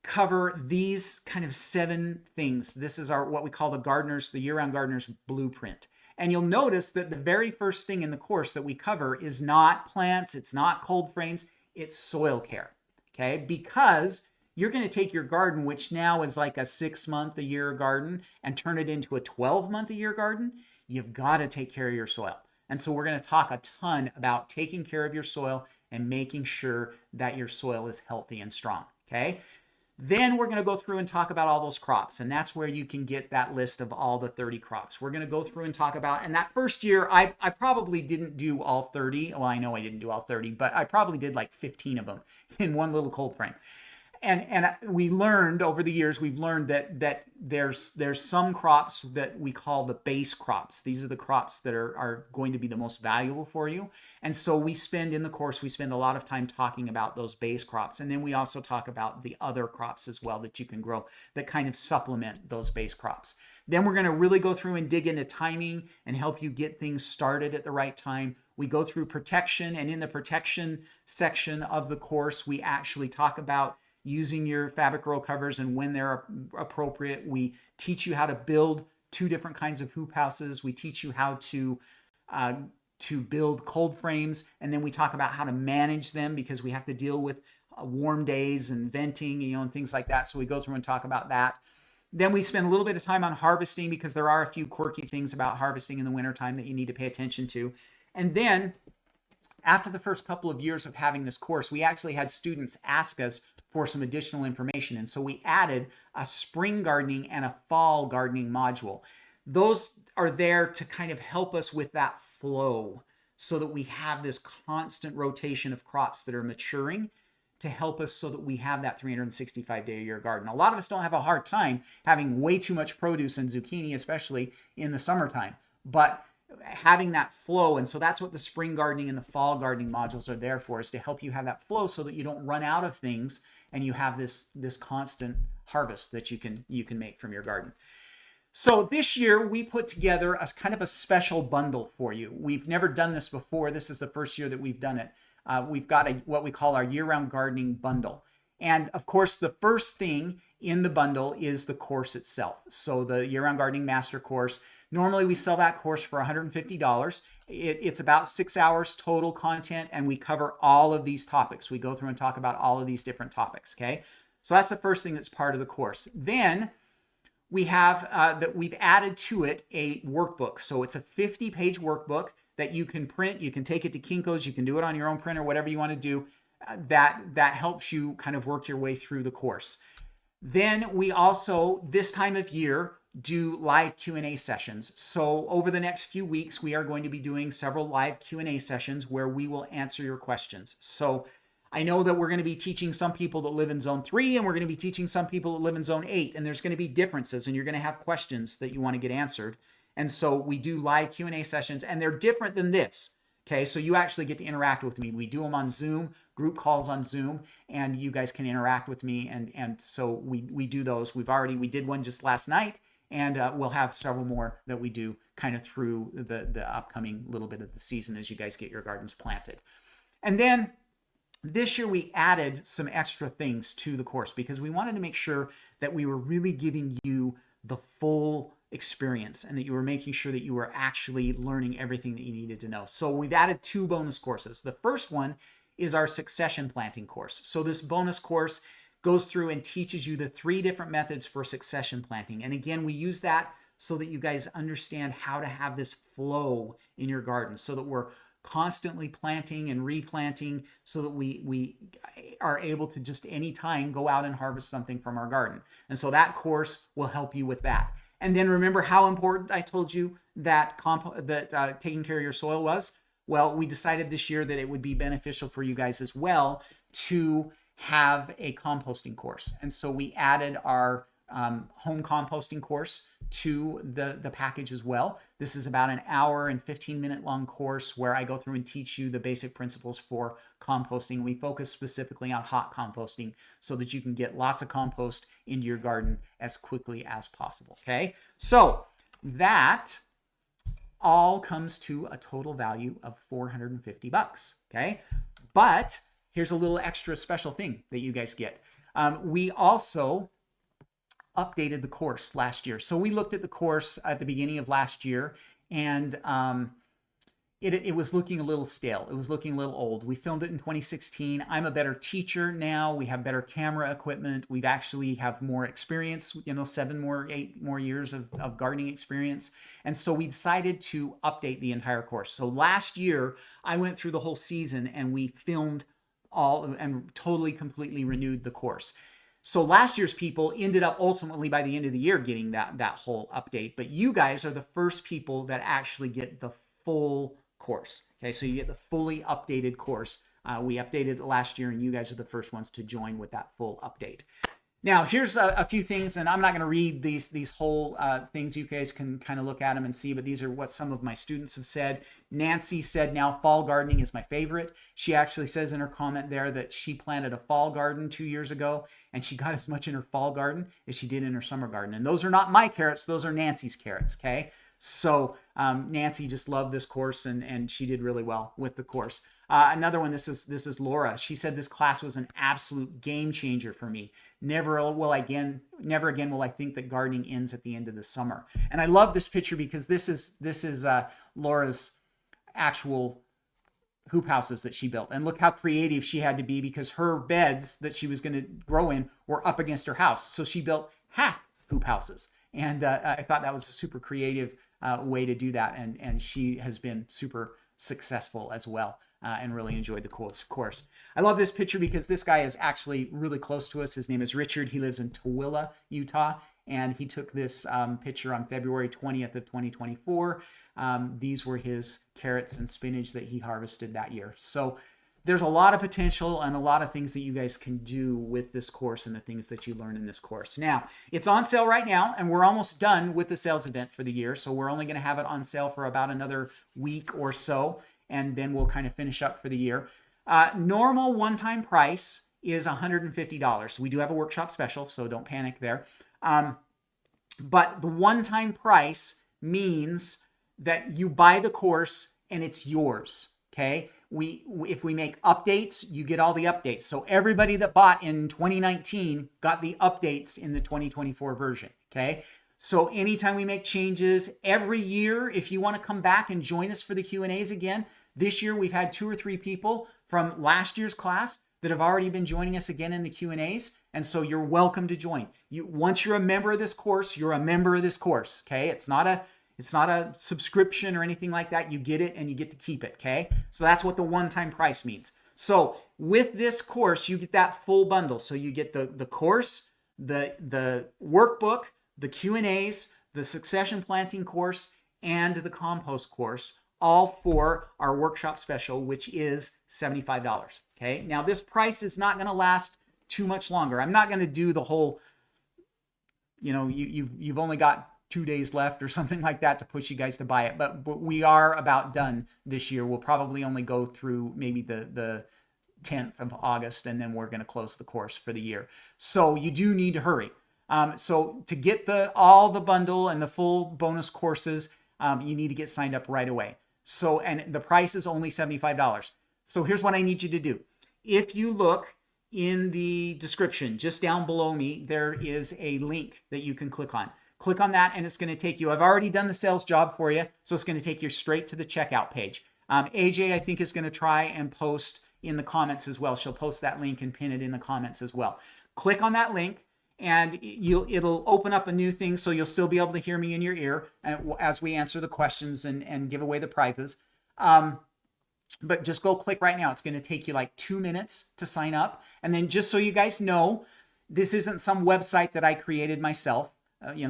Speaker 1: cover these kind of 7 things. This is what we call the year-round gardener's blueprint. And you'll notice that the very first thing in the course that we cover is not plants, it's not cold frames, it's soil care. Okay? Because you're going to take your garden, which now is like a 6-month-a-year garden, and turn it into a 12-month-a-year garden. You've got to take care of your soil. And so we're going to talk a ton about taking care of your soil and making sure that your soil is healthy and strong. Okay? Then we're going to go through and talk about all those crops. And that's where you can get that list of all the 30 crops. We're going to go through and talk about, and that first year, I probably didn't do all 30. Well, I know I didn't do all 30, but I probably did like 15 of them in one little cold frame. And we learned over the years, we've learned that there's some crops that we call the base crops. These are the crops that are going to be the most valuable for you. And so we spend a lot of time talking about those base crops. And then we also talk about the other crops as well that you can grow that kind of supplement those base crops. Then we're going to really go through and dig into timing and help you get things started at the right time. We go through protection, and in the protection section of the course, we actually talk about using your fabric row covers and when they're appropriate. We teach you how to build 2 different kinds of hoop houses. We teach you how to build cold frames, and then we talk about how to manage them because we have to deal with warm days and venting, and things like that. So we go through and talk about that. Then we spend a little bit of time on harvesting because there are a few quirky things about harvesting in the wintertime that you need to pay attention to. And then after the first couple of years of having this course, we actually had students ask us for some additional information. And so we added a spring gardening and a fall gardening module. Those are there to kind of help us with that flow so that we have this constant rotation of crops that are maturing to help us so that we have that 365-day-a-year garden. A lot of us don't have a hard time having way too much produce and zucchini, especially in the summertime, but having that flow. And so that's what the spring gardening and the fall gardening modules are there for, is to help you have that flow so that you don't run out of things and you have this constant harvest that you can make from your garden. So this year we put together a kind of a special bundle for you. We've never done this before. This is the first year that we've done it. We've got what we call our year-round gardening bundle. And of course, the first thing in the bundle is the course itself. So the year-round gardening master course, normally we sell that course for $150. It's about 6 hours total content, and we cover all of these topics. We go through and talk about all of these different topics, okay? So that's the first thing that's part of the course. Then we have that we've added to it a workbook. So it's a 50-page workbook that you can print. You can take it to Kinko's. You can do it on your own printer, whatever you want to do. That helps you kind of work your way through the course. Then we also, this time of year, do live Q&A sessions. So over the next few weeks, we are going to be doing several live Q&A sessions where we will answer your questions. So I know that we're going to be teaching some people that live in zone 3, and we're going to be teaching some people that live in zone 8, and there's going to be differences, and you're going to have questions that you want to get answered. And so we do live Q&A sessions, and they're different than this. Okay, so you actually get to interact with me. We do them on Zoom, group calls on Zoom, and you guys can interact with me. And so we do those. We did one just last night, and we'll have several more that we do kind of through the upcoming little bit of the season as you guys get your gardens planted. And then this year we added some extra things to the course because we wanted to make sure that we were really giving you the full experience and that you were making sure that you were actually learning everything that you needed to know. So we've added 2 bonus courses. The first one is our succession planting course. So this bonus course goes through and teaches you the 3 different methods for succession planting. And again, we use that so that you guys understand how to have this flow in your garden so that we're constantly planting and replanting so that we are able to just anytime go out and harvest something from our garden. And so that course will help you with that. And then remember how important I told you that taking care of your soil was? Well, we decided this year that it would be beneficial for you guys as well to have a composting course. And so we added our home composting course to the package as well. This is about an hour and 15-minute long course where I go through and teach you the basic principles for composting. We focus specifically on hot composting so that you can get lots of compost into your garden as quickly as possible. Okay, so that all comes to a total value of $450. Okay, but here's a little extra special thing that you guys get. We also updated the course last year. So we looked at the course at the beginning of last year, and it was looking a little stale. It was looking a little old. We filmed it in 2016. I'm a better teacher now. We have better camera equipment. We've actually have more experience, 8 more years of gardening experience. And so we decided to update the entire course. So last year, I went through the whole season and we filmed all and totally, completely renewed the course. So last year's people ended up ultimately by the end of the year getting that whole update. But you guys are the first people that actually get the full course. Okay, so you get the fully updated course. We updated it last year, and you guys are the first ones to join with that full update. Now, here's a few things, and I'm not going to read these whole things. You guys can kind of look at them and see, but these are what some of my students have said. Nancy said, now fall gardening is my favorite. She actually says in her comment there that she planted a fall garden 2 years ago, and she got as much in her fall garden as she did in her summer garden. And those are not my carrots. Those are Nancy's carrots, okay? So Nancy just loved this course, and she did really well with the course. Another one, this is Laura. She said this class was an absolute game changer for me. Never again will I think that gardening ends at the end of the summer. And I love this picture because this is Laura's actual hoop houses that she built. And look how creative she had to be because her beds that she was going to grow in were up against her house. So she built half hoop houses. And I thought that was a super creative way to do that. And she has been super successful as well and really enjoyed the course. I love this picture because this guy is actually really close to us. His name is Richard. He lives in Tooele, Utah, and he took this picture on February 20th of 2024. These were his carrots and spinach that he harvested that year. So there's a lot of potential and a lot of things that you guys can do with this course and the things that you learn in this course. Now, it's on sale right now, and we're almost done with the sales event for the year. So we're only going to have it on sale for about another week or so, and then we'll kind of finish up for the year. Normal one-time price is $150. We do have a workshop special, so don't panic there. But the one-time price means that you buy the course and it's yours, okay? If we make updates, you get all the updates. So everybody that bought in 2019 got the updates in the 2024 version, okay? So anytime we make changes, every year, if you want to come back and join us for the Q&As again, this year we've had 2 or 3 people from last year's class that have already been joining us again in the Q&As, and so you're welcome to join. Once you're a member of this course, you're a member of this course, okay? It's not a subscription or anything like that. You get it and you get to keep it, okay? So that's what the one-time price means. So with this course, you get that full bundle. So you get the course, the workbook, the Q&As, the succession planting course, and the compost course, all for our workshop special, which is $75, okay? Now this price is not gonna last too much longer. I'm not gonna do the whole, you've only got 2 days left or something like that to push you guys to buy it. But we are about done this year. We'll probably only go through maybe the 10th of August, and then we're going to close the course for the year. So you do need to hurry. So to get all the bundle and the full bonus courses, you need to get signed up right away. So, and the price is only $75. So here's what I need you to do. If you look in the description, just down below me, there is a link that you can click on. Click on that and it's going to take you, I've already done the sales job for you, so it's going to take you straight to the checkout page. AJ, I think, is going to try and post in the comments as well. She'll post that link and pin it in the comments as well. Click on that link and it'll open up a new thing, so you'll still be able to hear me in your ear as we answer the questions and give away the prizes. But just go click right now. It's going to take you like 2 minutes to sign up. And then just so you guys know, this isn't some website that I created myself.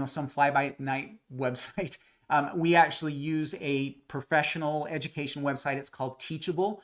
Speaker 1: Some fly-by-night website. We actually use a professional education website. It's called Teachable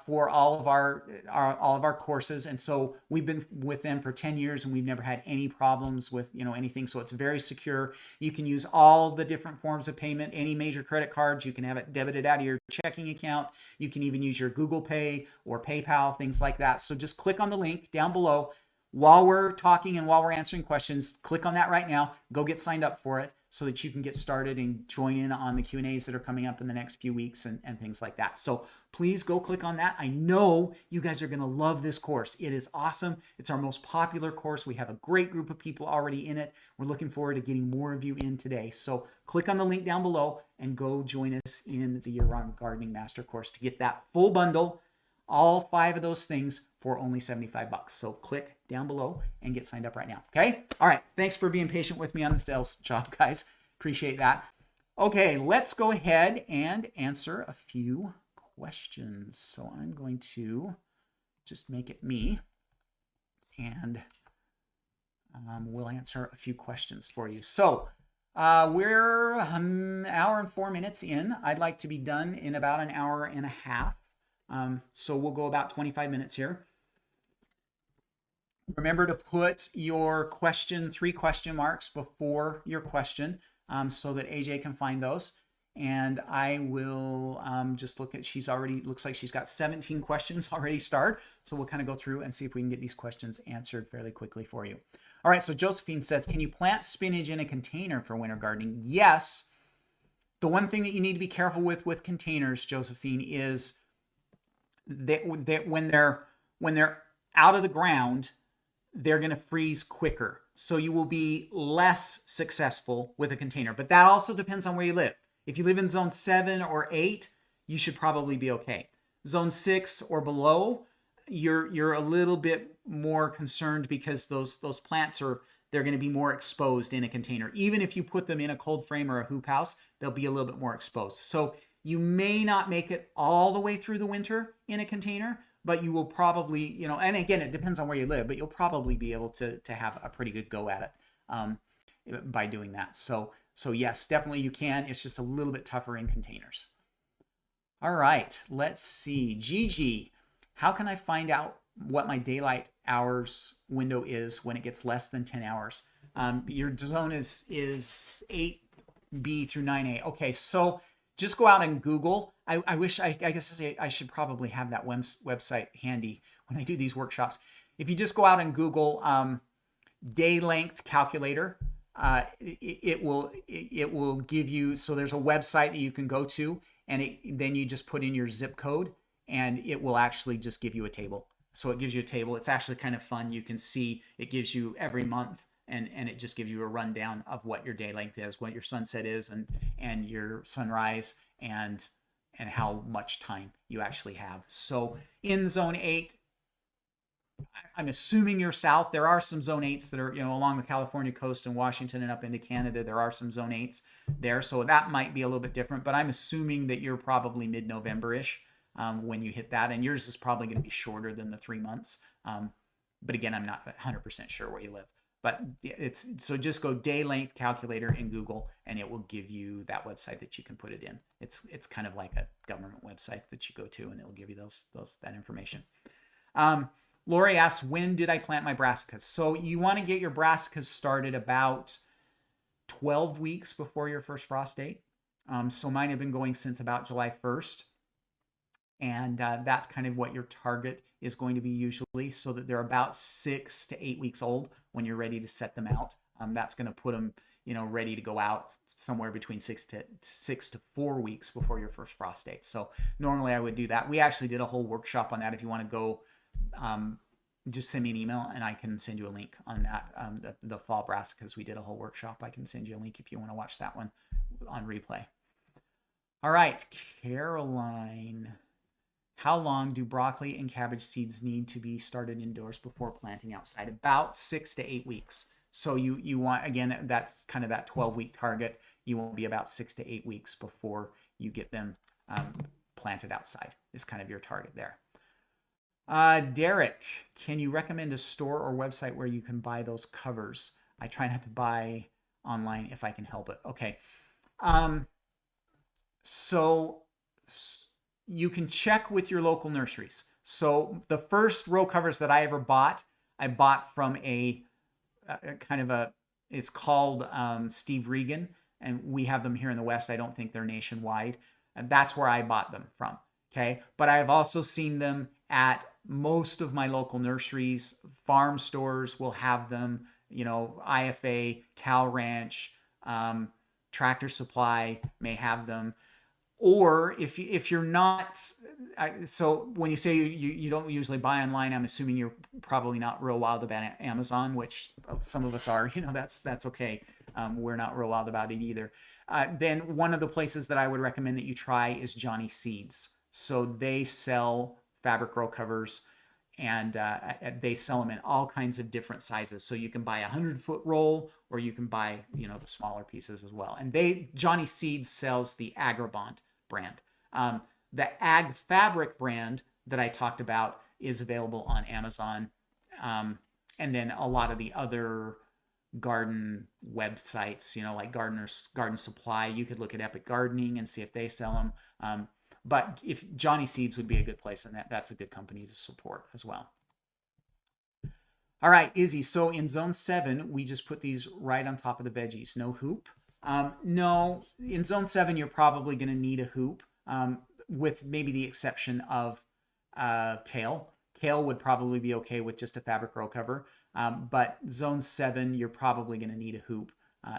Speaker 1: for all of our courses. And so we've been with them for 10 years and we've never had any problems with anything. So it's very secure. You can use all the different forms of payment, any major credit cards. You can have it debited out of your checking account. You can even use your Google Pay or PayPal, things like that. So just click on the link down below. While we're talking and while we're answering questions, click on that right now. Go get signed up for it so that you can get started and join in on the Q&As that are coming up in the next few weeks and things like that. So please go click on that. I know you guys are going to love this course. It is awesome. It's our most popular course. We have a great group of people already in it. We're looking forward to getting more of you in today. So click on the link down below and go join us in the Year-Round Gardening Master Course to get that full bundle, all 5 of those things for only $75. So click down below and get signed up right now. Okay. All right. Thanks for being patient with me on the sales job, guys. Appreciate that. Okay. Let's go ahead and answer a few questions. So I'm going to just make it me and we'll answer a few questions for you. So we're an hour and 4 minutes in. I'd like to be done in about an hour and a half. So we'll go about 25 minutes here. Remember to put your question, 3 question marks before your question, so that AJ can find those. And I will just look at, looks like she's got 17 questions already starred. So we'll kind of go through and see if we can get these questions answered fairly quickly for you. All right, so Josephine says, can you plant spinach in a container for winter gardening? Yes. The one thing that you need to be careful with containers, Josephine, is that when they're out of the ground, they're going to freeze quicker. So you will be less successful with a container. But that also depends on where you live. If you live in zone 7 or 8, you should probably be okay. Zone 6 or below, you're a little bit more concerned because those plants they're going to be more exposed in a container. Even if you put them in a cold frame or a hoop house, they'll be a little bit more exposed. So You may not make it all the way through the winter in a container, but you will probably, and again, it depends on where you live, but you'll probably be able to have a pretty good go at it by doing that. So yes, definitely you can. It's just a little bit tougher in containers. All right, let's see. Gigi, how can I find out what my daylight hours window is when it gets less than 10 hours? Your zone is 8B through 9A. Okay, so just go out and Google. I wish, I guess I should probably have that website handy when I do these workshops. If you just go out and Google day length calculator, it will give you, so there's a website that you can go to, and then you just put in your zip code and it will actually just give you a table. So it gives you a table. It's actually kind of fun. You can see it gives you every month, and it just gives you a rundown of what your day length is, what your sunset is, and your sunrise, and how much time you actually have. So in zone 8, I'm assuming you're south. There are some zone 8s that are, along the California coast and Washington and up into Canada. There are some zone 8s there. So that might be a little bit different, but I'm assuming that you're probably mid-November-ish when you hit that. And yours is probably going to be shorter than the 3 months. But again, I'm not 100% sure where you live. But so just go day length calculator in Google, and it will give you that website that you can put it in. It's kind of like a government website that you go to, and it'll give you that information. Lori asks, when did I plant my brassicas? So you want to get your brassicas started about 12 weeks before your first frost date. So mine have been going since about July 1st. And that's kind of what your target is going to be usually, so that they're about 6 to 8 weeks old when you're ready to set them out. That's going to put them, ready to go out somewhere between 6 to 4 weeks before your first frost date. So normally I would do that. We actually did a whole workshop on that. If you want to go, just send me an email and I can send you a link on that. The fall brassicas, we did a whole workshop. I can send you a link if you want to watch that one on replay. All right, Caroline. How long do broccoli and cabbage seeds need to be started indoors before planting outside? About 6 to 8 weeks. So you want, again, that's kind of that 12-week target. You want to be about 6 to 8 weeks before you get them planted outside is kind of your target there. Derek, can you recommend a store or website where you can buy those covers? I try not to buy online if I can help it. Okay. So you can check with your local nurseries. So the first row covers that I ever bought, I bought from a kind of it's called Steve Regan, and we have them here in the West. I don't think they're nationwide. And that's where I bought them from. Okay. But I've also seen them at most of my local nurseries. Farm stores will have them, IFA, Cal Ranch, Tractor Supply may have them. Or if you're not, so when you say you don't usually buy online, I'm assuming you're probably not real wild about Amazon, which some of us are. That's okay. We're not real wild about it either. Then one of the places that I would recommend that you try is Johnny Seeds. So they sell fabric row covers, and they sell them in all kinds of different sizes. So you can buy a 100-foot roll, or you can buy the smaller pieces as well. And Johnny Seeds sells the Agribond brand. The Ag Fabric brand that I talked about is available on Amazon, and then a lot of the other garden websites, like Garden Supply. You could look at Epic Gardening and see if they sell them. But if Johnny Seeds would be a good place, and that's a good company to support as well. All right, Izzy. So in zone 7, we just put these right on top of the veggies. No hoop. No, in zone 7, you're probably going to need a hoop, with maybe the exception of kale. Kale would probably be okay with just a fabric row cover. But zone 7, you're probably going to need a hoop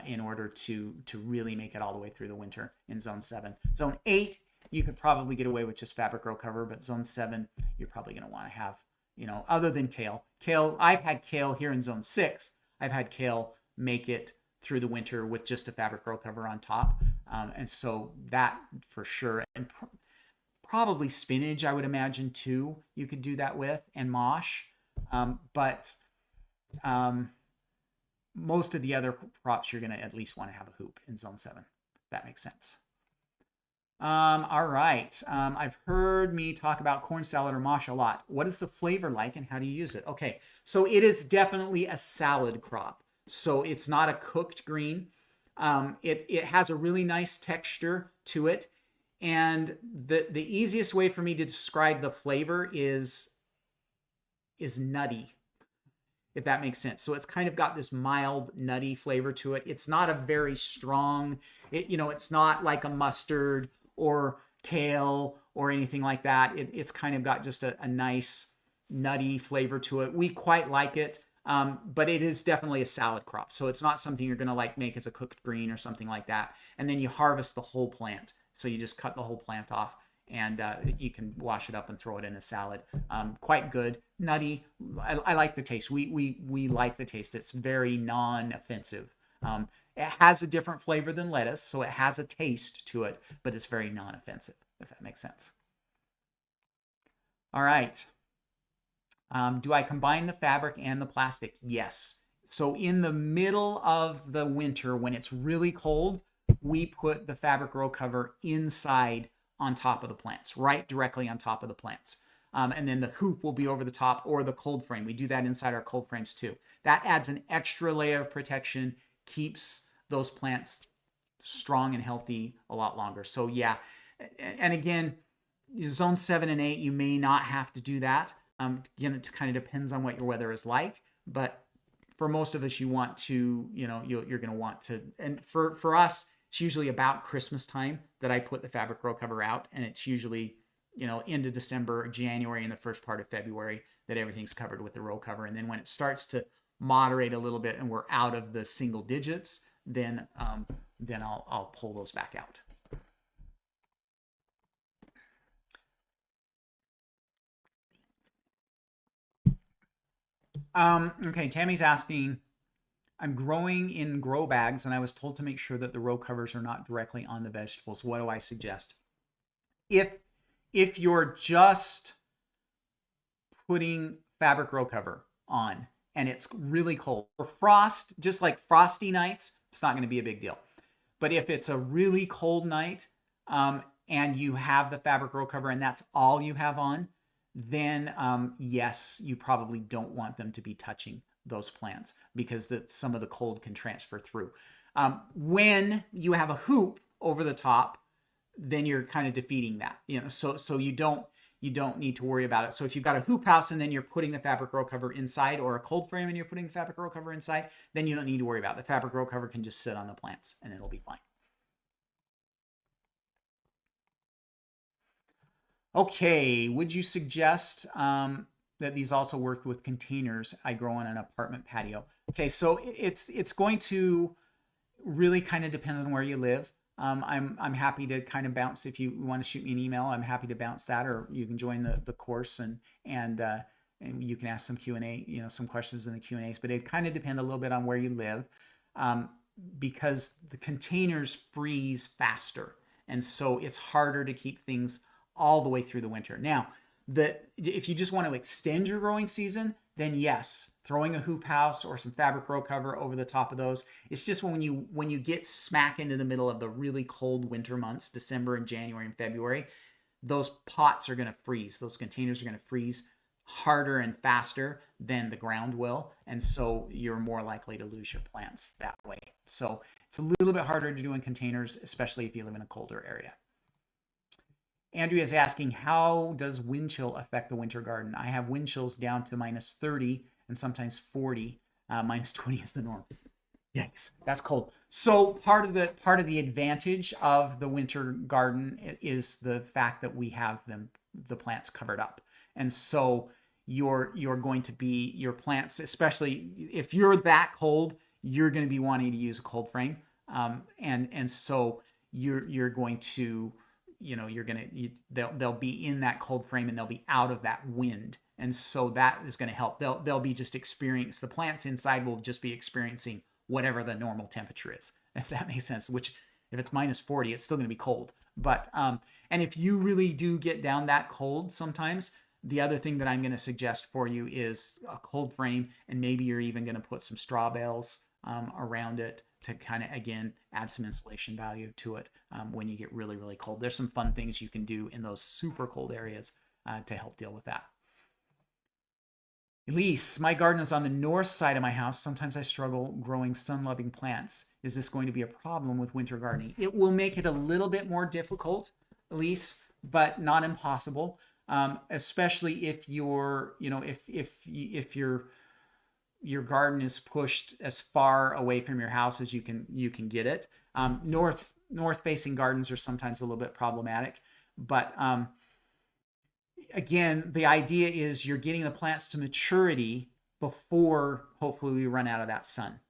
Speaker 1: in order to really make it all the way through the winter in zone 7. Zone 8, you could probably get away with just fabric row cover, but zone 7, you're probably going to want to have, other than kale. Kale, I've had kale here in zone 6. I've had kale make it through the winter with just a fabric row cover on top. And so that for sure. And probably spinach, I would imagine too, you could do that with, and mosh. But most of the other crops, you're going to at least want to have a hoop in zone 7. If that makes sense. All right. I've heard me talk about corn salad or mash a lot. What is the flavor like and how do you use it? Okay, so it is definitely a salad crop. So it's not a cooked green. It has a really nice texture to it. And the easiest way for me to describe the flavor is nutty, if that makes sense. So it's kind of got this mild nutty flavor to it. It's not a very strong, it's not like a mustard or kale or anything like that. It's kind of got just a nice nutty flavor to it. We quite like it. But it is definitely a salad crop. So it's not something you're going to like make as a cooked green or something like that. And then you harvest the whole plant. So you just cut the whole plant off and you can wash it up and throw it in a salad. Quite good, nutty. I like the taste. We like the taste. It's very non-offensive. It has a different flavor than lettuce, so it has a taste to it, but it's very non-offensive, if that makes sense. All right. Do I combine the fabric and the plastic? Yes. So in the middle of the winter, when it's really cold, we put the fabric row cover inside on top of the plants, right directly on top of the plants. And then the hoop will be over the top or the cold frame. We do that inside our cold frames too. That adds an extra layer of protection, keeps those plants strong and healthy a lot longer. So yeah, and again, zone 7 and 8, you may not have to do that. Again, it kind of depends on what your weather is like, but for most of us, you want to, you're going to want to, and for us, it's usually about Christmas time that I put the fabric row cover out, and it's usually, into December, January, and the first part of February that everything's covered with the row cover. And then when it starts to moderate a little bit and we're out of the single digits, then I'll pull those back out. Okay, Tammy's asking, I'm growing in grow bags and I was told to make sure that the row covers are not directly on the vegetables. What do I suggest? If you're just putting fabric row cover on and it's really cold, for frost, just like frosty nights, it's not going to be a big deal. But if it's a really cold night and you have the fabric row cover and that's all you have on, then yes, you probably don't want them to be touching those plants because some of the cold can transfer through. When you have a hoop over the top, then you're kind of defeating that, so you don't need to worry about it. So if you've got a hoop house and then you're putting the fabric row cover inside, or a cold frame and you're putting the fabric row cover inside, then you don't need to worry about it. The fabric row cover can just sit on the plants and it'll be fine. Okay, would you suggest that these also work with containers I grow on an apartment patio? Okay, so it's going to really kind of depend on where you live. I'm happy to kind of bounce, if you want to shoot me an email, I'm happy to bounce that, or you can join the course and you can ask some Q&A, some questions in the Q&As, but it kind of depends a little bit on where you live, because the containers freeze faster. And so it's harder to keep things all the way through the winter. Now, if you just want to extend your growing season, then yes, throwing a hoop house or some fabric row cover over the top of those. It's just when you get smack into the middle of the really cold winter months, December and January and February, those pots are going to freeze. Those containers are going to freeze harder and faster than the ground will. And so you're more likely to lose your plants that way. So it's a little bit harder to do in containers, especially if you live in a colder area. Andrea is asking, how does wind chill affect the winter garden? I have wind chills down to -30 and sometimes 40. -20 is the norm. Yikes, that's cold. So part of the advantage of the winter garden is the fact that we have the plants covered up. And so you're going to be, your plants, especially if you're that cold, you're going to be wanting to use a cold frame. And so you're going to, they'll be in that cold frame and they'll be out of that wind. And so that is going to help. They'll be just the plants inside will just be experiencing whatever the normal temperature is, if that makes sense, which if it's -40, it's still going to be cold. But, and if you really do get down that cold sometimes, the other thing that I'm going to suggest for you is a cold frame, and maybe you're even going to put some straw bales around it to kind of, again, add some insulation value to it when you get really, really cold. There's some fun things you can do in those super cold areas to help deal with that. Elise, my garden is on the north side of my house. Sometimes I struggle growing sun-loving plants. Is this going to be a problem with winter gardening? It will make it a little bit more difficult, Elise, but not impossible. Especially if you're, if your garden is pushed as far away from your house as you can get it. North facing gardens are sometimes a little bit problematic, but again, the idea is you're getting the plants to maturity before hopefully we run out of that sun.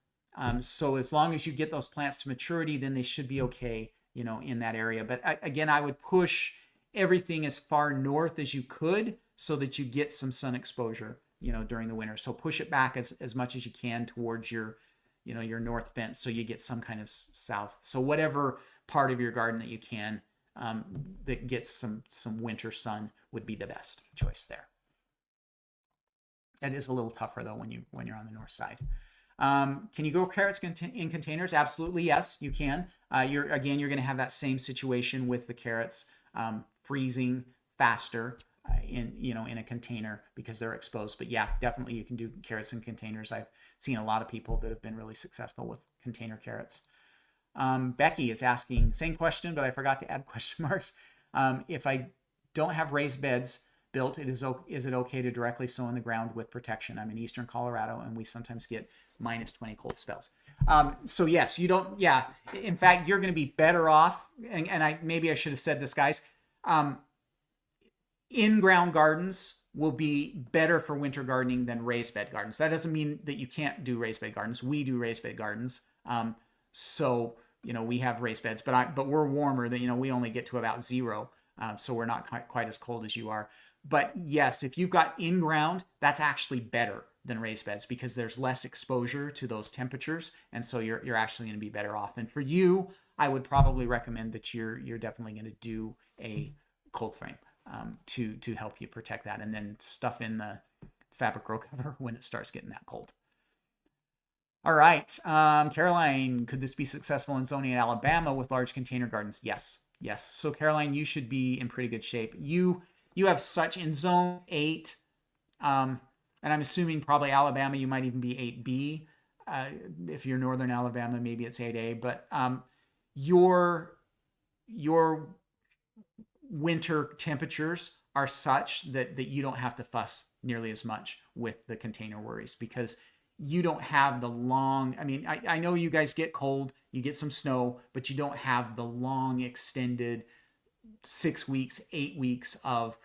Speaker 1: So as long as you get those plants to maturity, then they should be okay, in that area. But again, I would push everything as far north as you could so that you get some sun exposure, during the winter. So push it back as much as you can towards your north fence so you get some kind of south. So whatever part of your garden that you can that gets some winter sun would be the best choice there. It is a little tougher though when you're on the north side. Can you grow carrots in containers? Absolutely, yes, you can. You're going to have that same situation with the carrots freezing faster in a container because they're exposed. But yeah, definitely you can do carrots in containers. I've seen a lot of people that have been really successful with container carrots. Becky is asking, same question, but I forgot to add question marks. If I don't have raised beds built, is it okay to directly sow in the ground with protection? I'm in eastern Colorado and we sometimes get -20 cold spells. So yes, you don't, yeah. In fact, you're going to be better off, and maybe I should have said this, guys. In-ground gardens will be better for winter gardening than raised bed gardens. That doesn't mean that you can't do raised bed gardens. We do raised bed gardens. So, we have raised beds, but we're warmer than, we only get to about 0. So we're not quite as cold as you are. But yes, if you've got in-ground, that's actually better than raised beds because there's less exposure to those temperatures. And so you're actually going to be better off. And for you, I would probably recommend that you're definitely going to do a cold frame to help you protect that, and then stuff in the fabric grow cover when it starts getting that cold. All right, Caroline, could this be successful in zoning in Alabama with large container gardens? Yes. So Caroline, you should be in pretty good shape. You have such in zone 8, and I'm assuming probably Alabama, you might even be 8B. If you're northern Alabama, maybe it's 8A. But your winter temperatures are such that you don't have to fuss nearly as much with the container worries because you don't have the long, I know you guys get cold, you get some snow, but you don't have the long extended 6 weeks, 8 weeks of,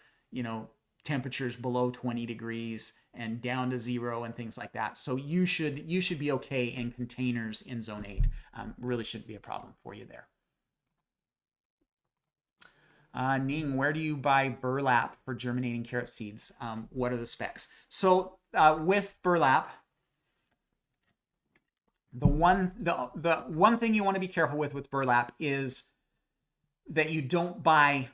Speaker 1: temperatures below 20 degrees and down to 0 and things like that. So you should be okay in containers in zone 8. Really shouldn't be a problem for you there. Ning, where do you buy burlap for germinating carrot seeds? What are the specs? So with burlap, the one thing you want to be careful with burlap is that you don't buy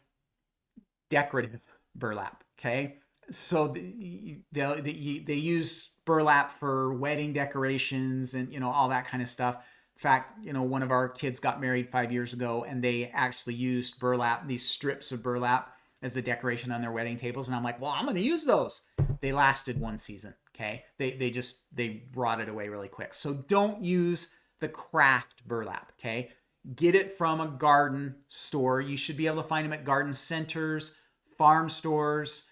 Speaker 1: decorative burlap. Okay, so they use burlap for wedding decorations and all that kind of stuff. In fact, one of our kids got married 5 years ago and they actually used burlap, these strips of burlap, as the decoration on their wedding tables. And I'm like, well, I'm going to use those. They lasted 1 season. Okay. They rotted away really quick. So don't use the craft burlap. Okay. Get it from a garden store. You should be able to find them at garden centers, farm stores,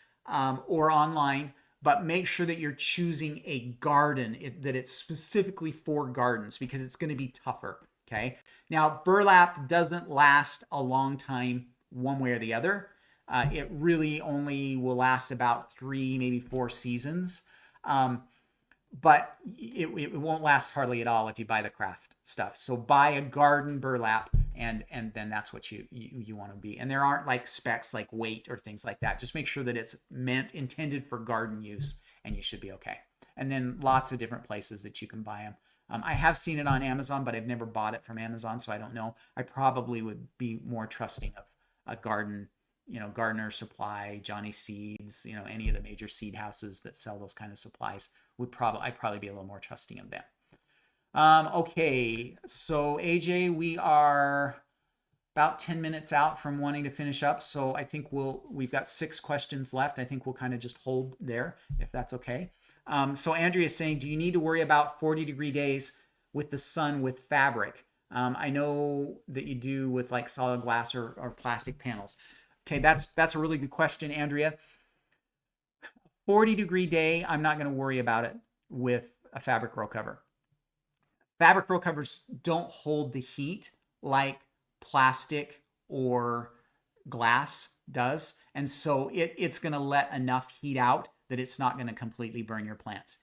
Speaker 1: or online. But make sure that you're choosing a garden, that it's specifically for gardens because it's going to be tougher. Okay. Now, burlap doesn't last a long time one way or the other. It really only will last about 3, maybe 4 seasons. But it won't last hardly at all if you buy the craft stuff. So buy a garden burlap and then that's what you want to be. And there aren't like specs like weight or things like that. Just make sure that it's intended for garden use and you should be okay. And then lots of different places that you can buy them. I have seen it on Amazon, but I've never bought it from Amazon, so I don't know. I probably would be more trusting of a garden, Gardener Supply, Johnny Seeds, any of the major seed houses that sell those kind of supplies I'd probably be a little more trusting of them. Okay, so AJ, we are about 10 minutes out from wanting to finish up, so I think we've got 6 questions left. I think we'll kind of just hold there if that's okay. So Andrea is saying, do you need to worry about 40-degree days with the sun with fabric? I know that you do with like solid glass or plastic panels. Okay, that's a really good question, Andrea. 40-degree day, I'm not going to worry about it with a fabric row cover. Fabric row covers don't hold the heat like plastic or glass does. And so it's going to let enough heat out that it's not going to completely burn your plants.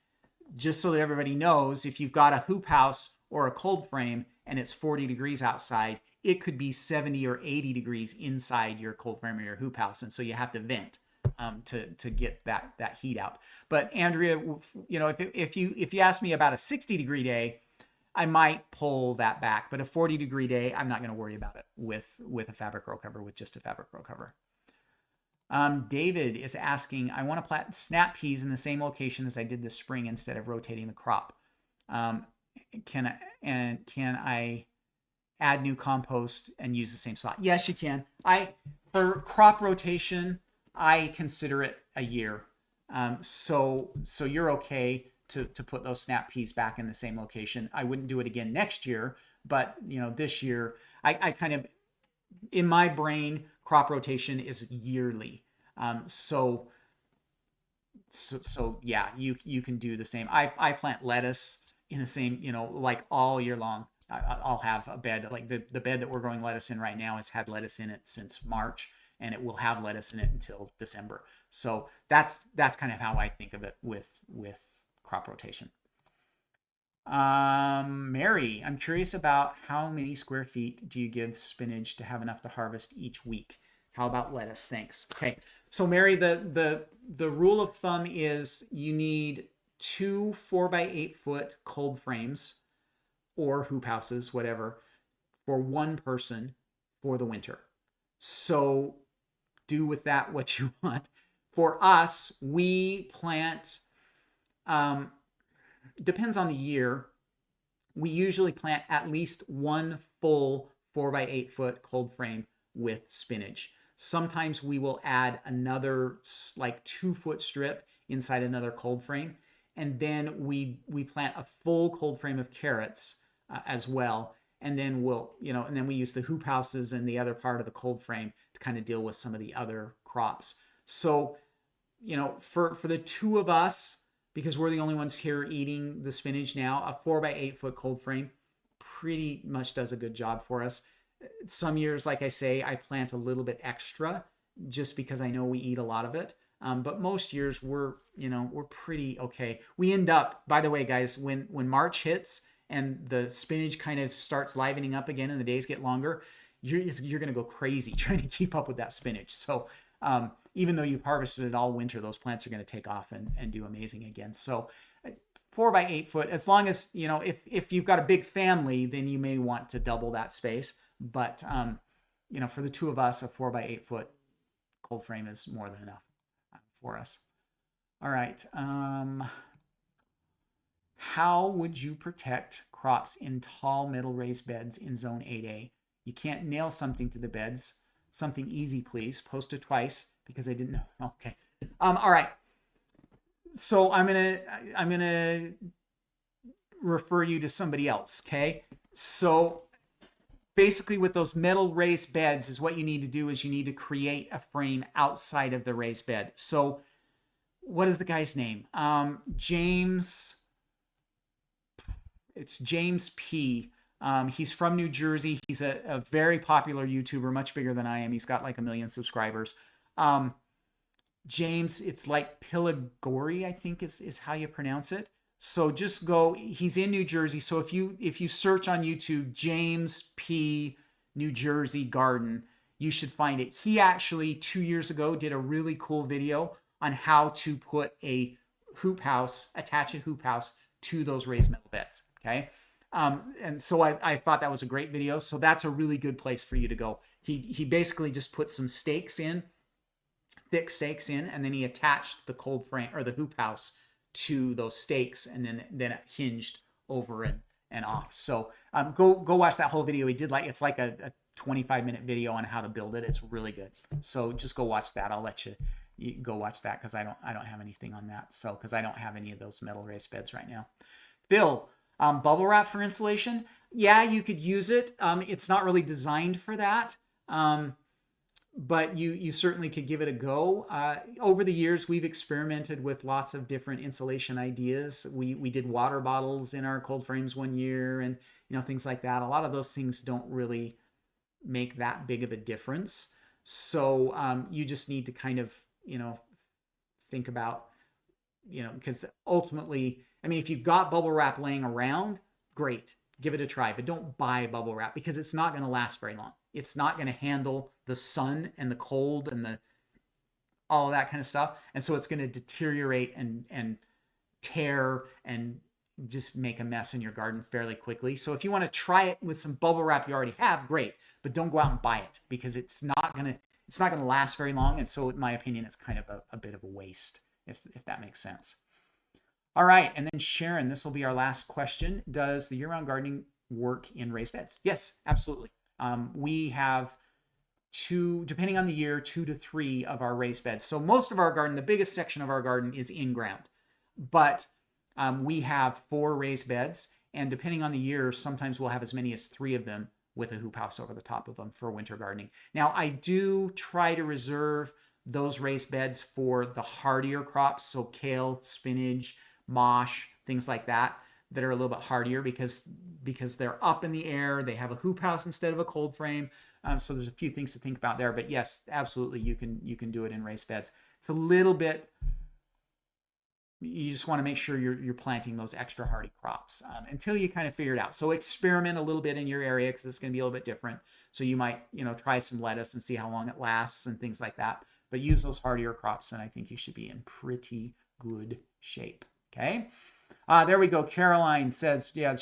Speaker 1: Just so that everybody knows, if you've got a hoop house or a cold frame and it's 40 degrees outside, it could be 70 or 80 degrees inside your cold frame or your hoop house. And so you have to vent to get that heat out. But Andrea, if you ask me about a 60-degree day, I might pull that back, but a 40-degree day, I'm not going to worry about it with a fabric row cover, with just a fabric row cover. David is asking, I want to plant snap peas in the same location as I did this spring instead of rotating the crop. Can I add new compost and use the same spot? Yes, you can. For crop rotation, I consider it a year. So you're okay to put those snap peas back in the same location. I wouldn't do it again next year, but this year I kind of, in my brain, crop rotation is yearly. So yeah, you can do the same. I plant lettuce in the same, like all year long. I'll have a bed, like the bed that we're growing lettuce in right now has had lettuce in it since March, and it will have lettuce in it until December. So that's kind of how I think of it with crop rotation. Mary, I'm curious about how many square feet do you give spinach to have enough to harvest each week? How about lettuce? Thanks. Okay. So Mary, the rule of thumb is you need 2 4x8 foot cold frames or hoop houses, whatever, for one person for the winter. So do with that what you want. For us, we plant, depends on the year. We usually plant at least one full 4x8 foot cold frame with spinach. Sometimes we will add another like 2 foot strip inside another cold frame. And then we plant a full cold frame of carrots as well. And then and then we use the hoop houses and the other part of the cold frame to kind of deal with some of the other crops. So, for the two of us, because we're the only ones here eating the spinach now, a 4x8 foot cold frame pretty much does a good job for us. Some years, like I say, I plant a little bit extra just because I know we eat a lot of it. But most years we're pretty okay. We end up, by the way, guys, when March hits and the spinach kind of starts livening up again and the days get longer, you're going to go crazy trying to keep up with that spinach. So even though you've harvested it all winter, those plants are going to take off and do amazing again. So 4x8 foot, as long as, if you've got a big family, then you may want to double that space. But, for the two of us, a 4x8 foot cold frame is more than enough for us. All right. How would you protect crops in tall metal raised beds in zone 8A? You can't nail something to the beds. Something easy, please. Post it twice because I didn't know. Okay. All right. So I'm gonna refer you to somebody else. Okay. So basically, with those metal raised beds, is what you need to do is you need to create a frame outside of the raised bed. So what is the guy's name? James. It's James P. He's from New Jersey. He's a very popular YouTuber, much bigger than I am. He's got like 1 million subscribers. James, it's like Pilagori, I think is how you pronounce it. So just go, he's in New Jersey. So if you search on YouTube, James P. New Jersey Garden, you should find it. He actually 2 years ago did a really cool video on how to put a hoop house, attach a hoop house to those raised metal beds. Okay. And so I thought that was a great video. So that's a really good place for you to go. He basically just put some stakes in, thick stakes in, and then he attached the cold frame or the hoop house to those stakes, and then it hinged over and off. So go watch that whole video. He did it's like a 25-minute video on how to build it. It's really good. So just go watch that. I'll let you go watch that because I don't have anything on that. So because I don't have any of those metal raised beds right now. Phil, bubble wrap for insulation. Yeah, you could use it. It's not really designed for that. But you certainly could give it a go. Over the years, we've experimented with lots of different insulation ideas. We did water bottles in our cold frames one year, and things like that. A lot of those things don't really make that big of a difference. So you just need to kind of think about because ultimately, I mean, if you've got bubble wrap laying around, great, give it a try. But don't buy bubble wrap because it's not going to last very long. It's not going to handle the sun and the cold and all of that kind of stuff. And so it's going to deteriorate and tear and just make a mess in your garden fairly quickly. So if you want to try it with some bubble wrap you already have, great, but don't go out and buy it because it's not going to last very long. And so in my opinion, it's kind of a bit of a waste, if that makes sense. All right. And then Sharon, this will be our last question. Does the year-round gardening work in raised beds? Yes, absolutely. We have depending on the year, 2 to 3 of our raised beds. So most of our garden, the biggest section of our garden is in ground, but we have 4 raised beds, and depending on the year, sometimes we'll have as many as 3 of them with a hoop house over the top of them for winter gardening. Now, I do try to reserve those raised beds for the hardier crops, so kale, spinach, mosh, things like that are a little bit hardier because they're up in the air. They have a hoop house instead of a cold frame. So there's a few things to think about there. But yes, absolutely, you can do it in raised beds. It's a little bit. You just want to make sure you're planting those extra hardy crops until you kind of figure it out. So experiment a little bit in your area because it's going to be a little bit different. So you might try some lettuce and see how long it lasts and things like that. But use those hardier crops, and I think you should be in pretty good shape. Okay. There we go. Caroline says, yeah,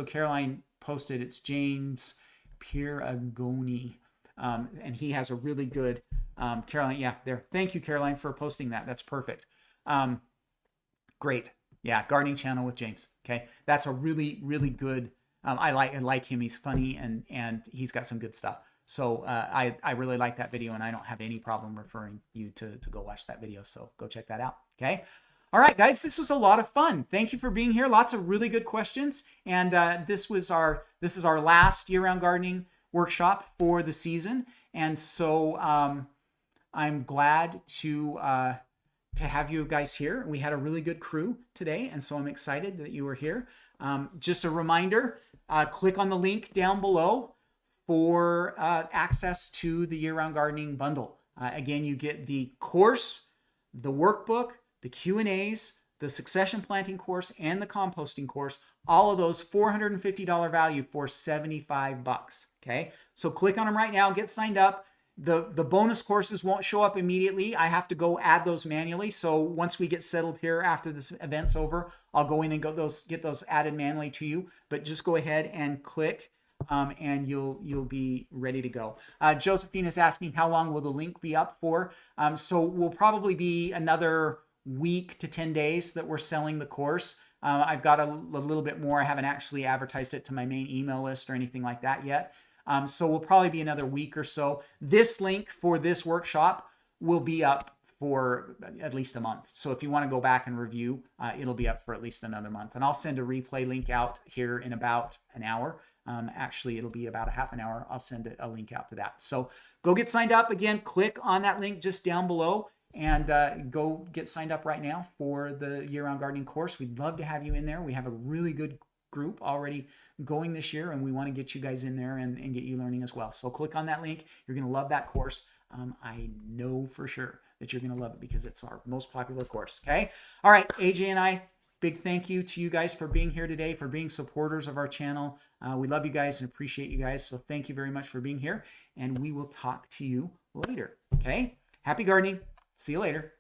Speaker 1: Caroline posted, it's James Piragoni. And he has a really good, Caroline, yeah, there. Thank you, Caroline, for posting that. That's perfect. Great. Yeah. Gardening Channel with James. Okay. That's a really, really good, I like him. He's funny and he's got some good stuff. So, I really like that video and I don't have any problem referring you to go watch that video. So go check that out. Okay. All right, guys, this was a lot of fun. Thank you for being here. Lots of really good questions. And this is our last year-round gardening workshop for the season. And so I'm glad to have you guys here. We had a really good crew today, and so I'm excited that you were here. Just a reminder, click on the link down below for access to the year-round gardening bundle. Again, you get the course, the workbook, the Q&As, the succession planting course, and the composting course, all of those $450 value for $75. Okay, so click on them right now, get signed up. The bonus courses won't show up immediately. I have to go add those manually. So once we get settled here after this event's over, I'll go in and get those added manually to you. But just go ahead and click, and you'll be ready to go. Josephine is asking how long will the link be up for? So we'll probably be another week to 10 days that we're selling the course. I've got a little bit more. I haven't actually advertised it to my main email list or anything like that yet. So we'll probably be another week or so. This link for this workshop will be up for at least a month. So if you want to go back and review, it'll be up for at least another month. And I'll send a replay link out here in about an hour. Actually, it'll be about a half an hour. I'll send a link out to that. So go get signed up. Again, click on that link just down below. And go get signed up right now for the year-round gardening course. We'd love to have you in there. We have a really good group already going this year, and we want to get you guys in there and get you learning as well. So click on that link. You're going to love that course. I know for sure that you're going to love it because it's our most popular course. Okay. All right. AJ and I, big thank you to you guys for being here today, for being supporters of our channel. We love you guys and appreciate you guys. So thank you very much for being here, and we will talk to you later. Okay. Happy gardening. See you later.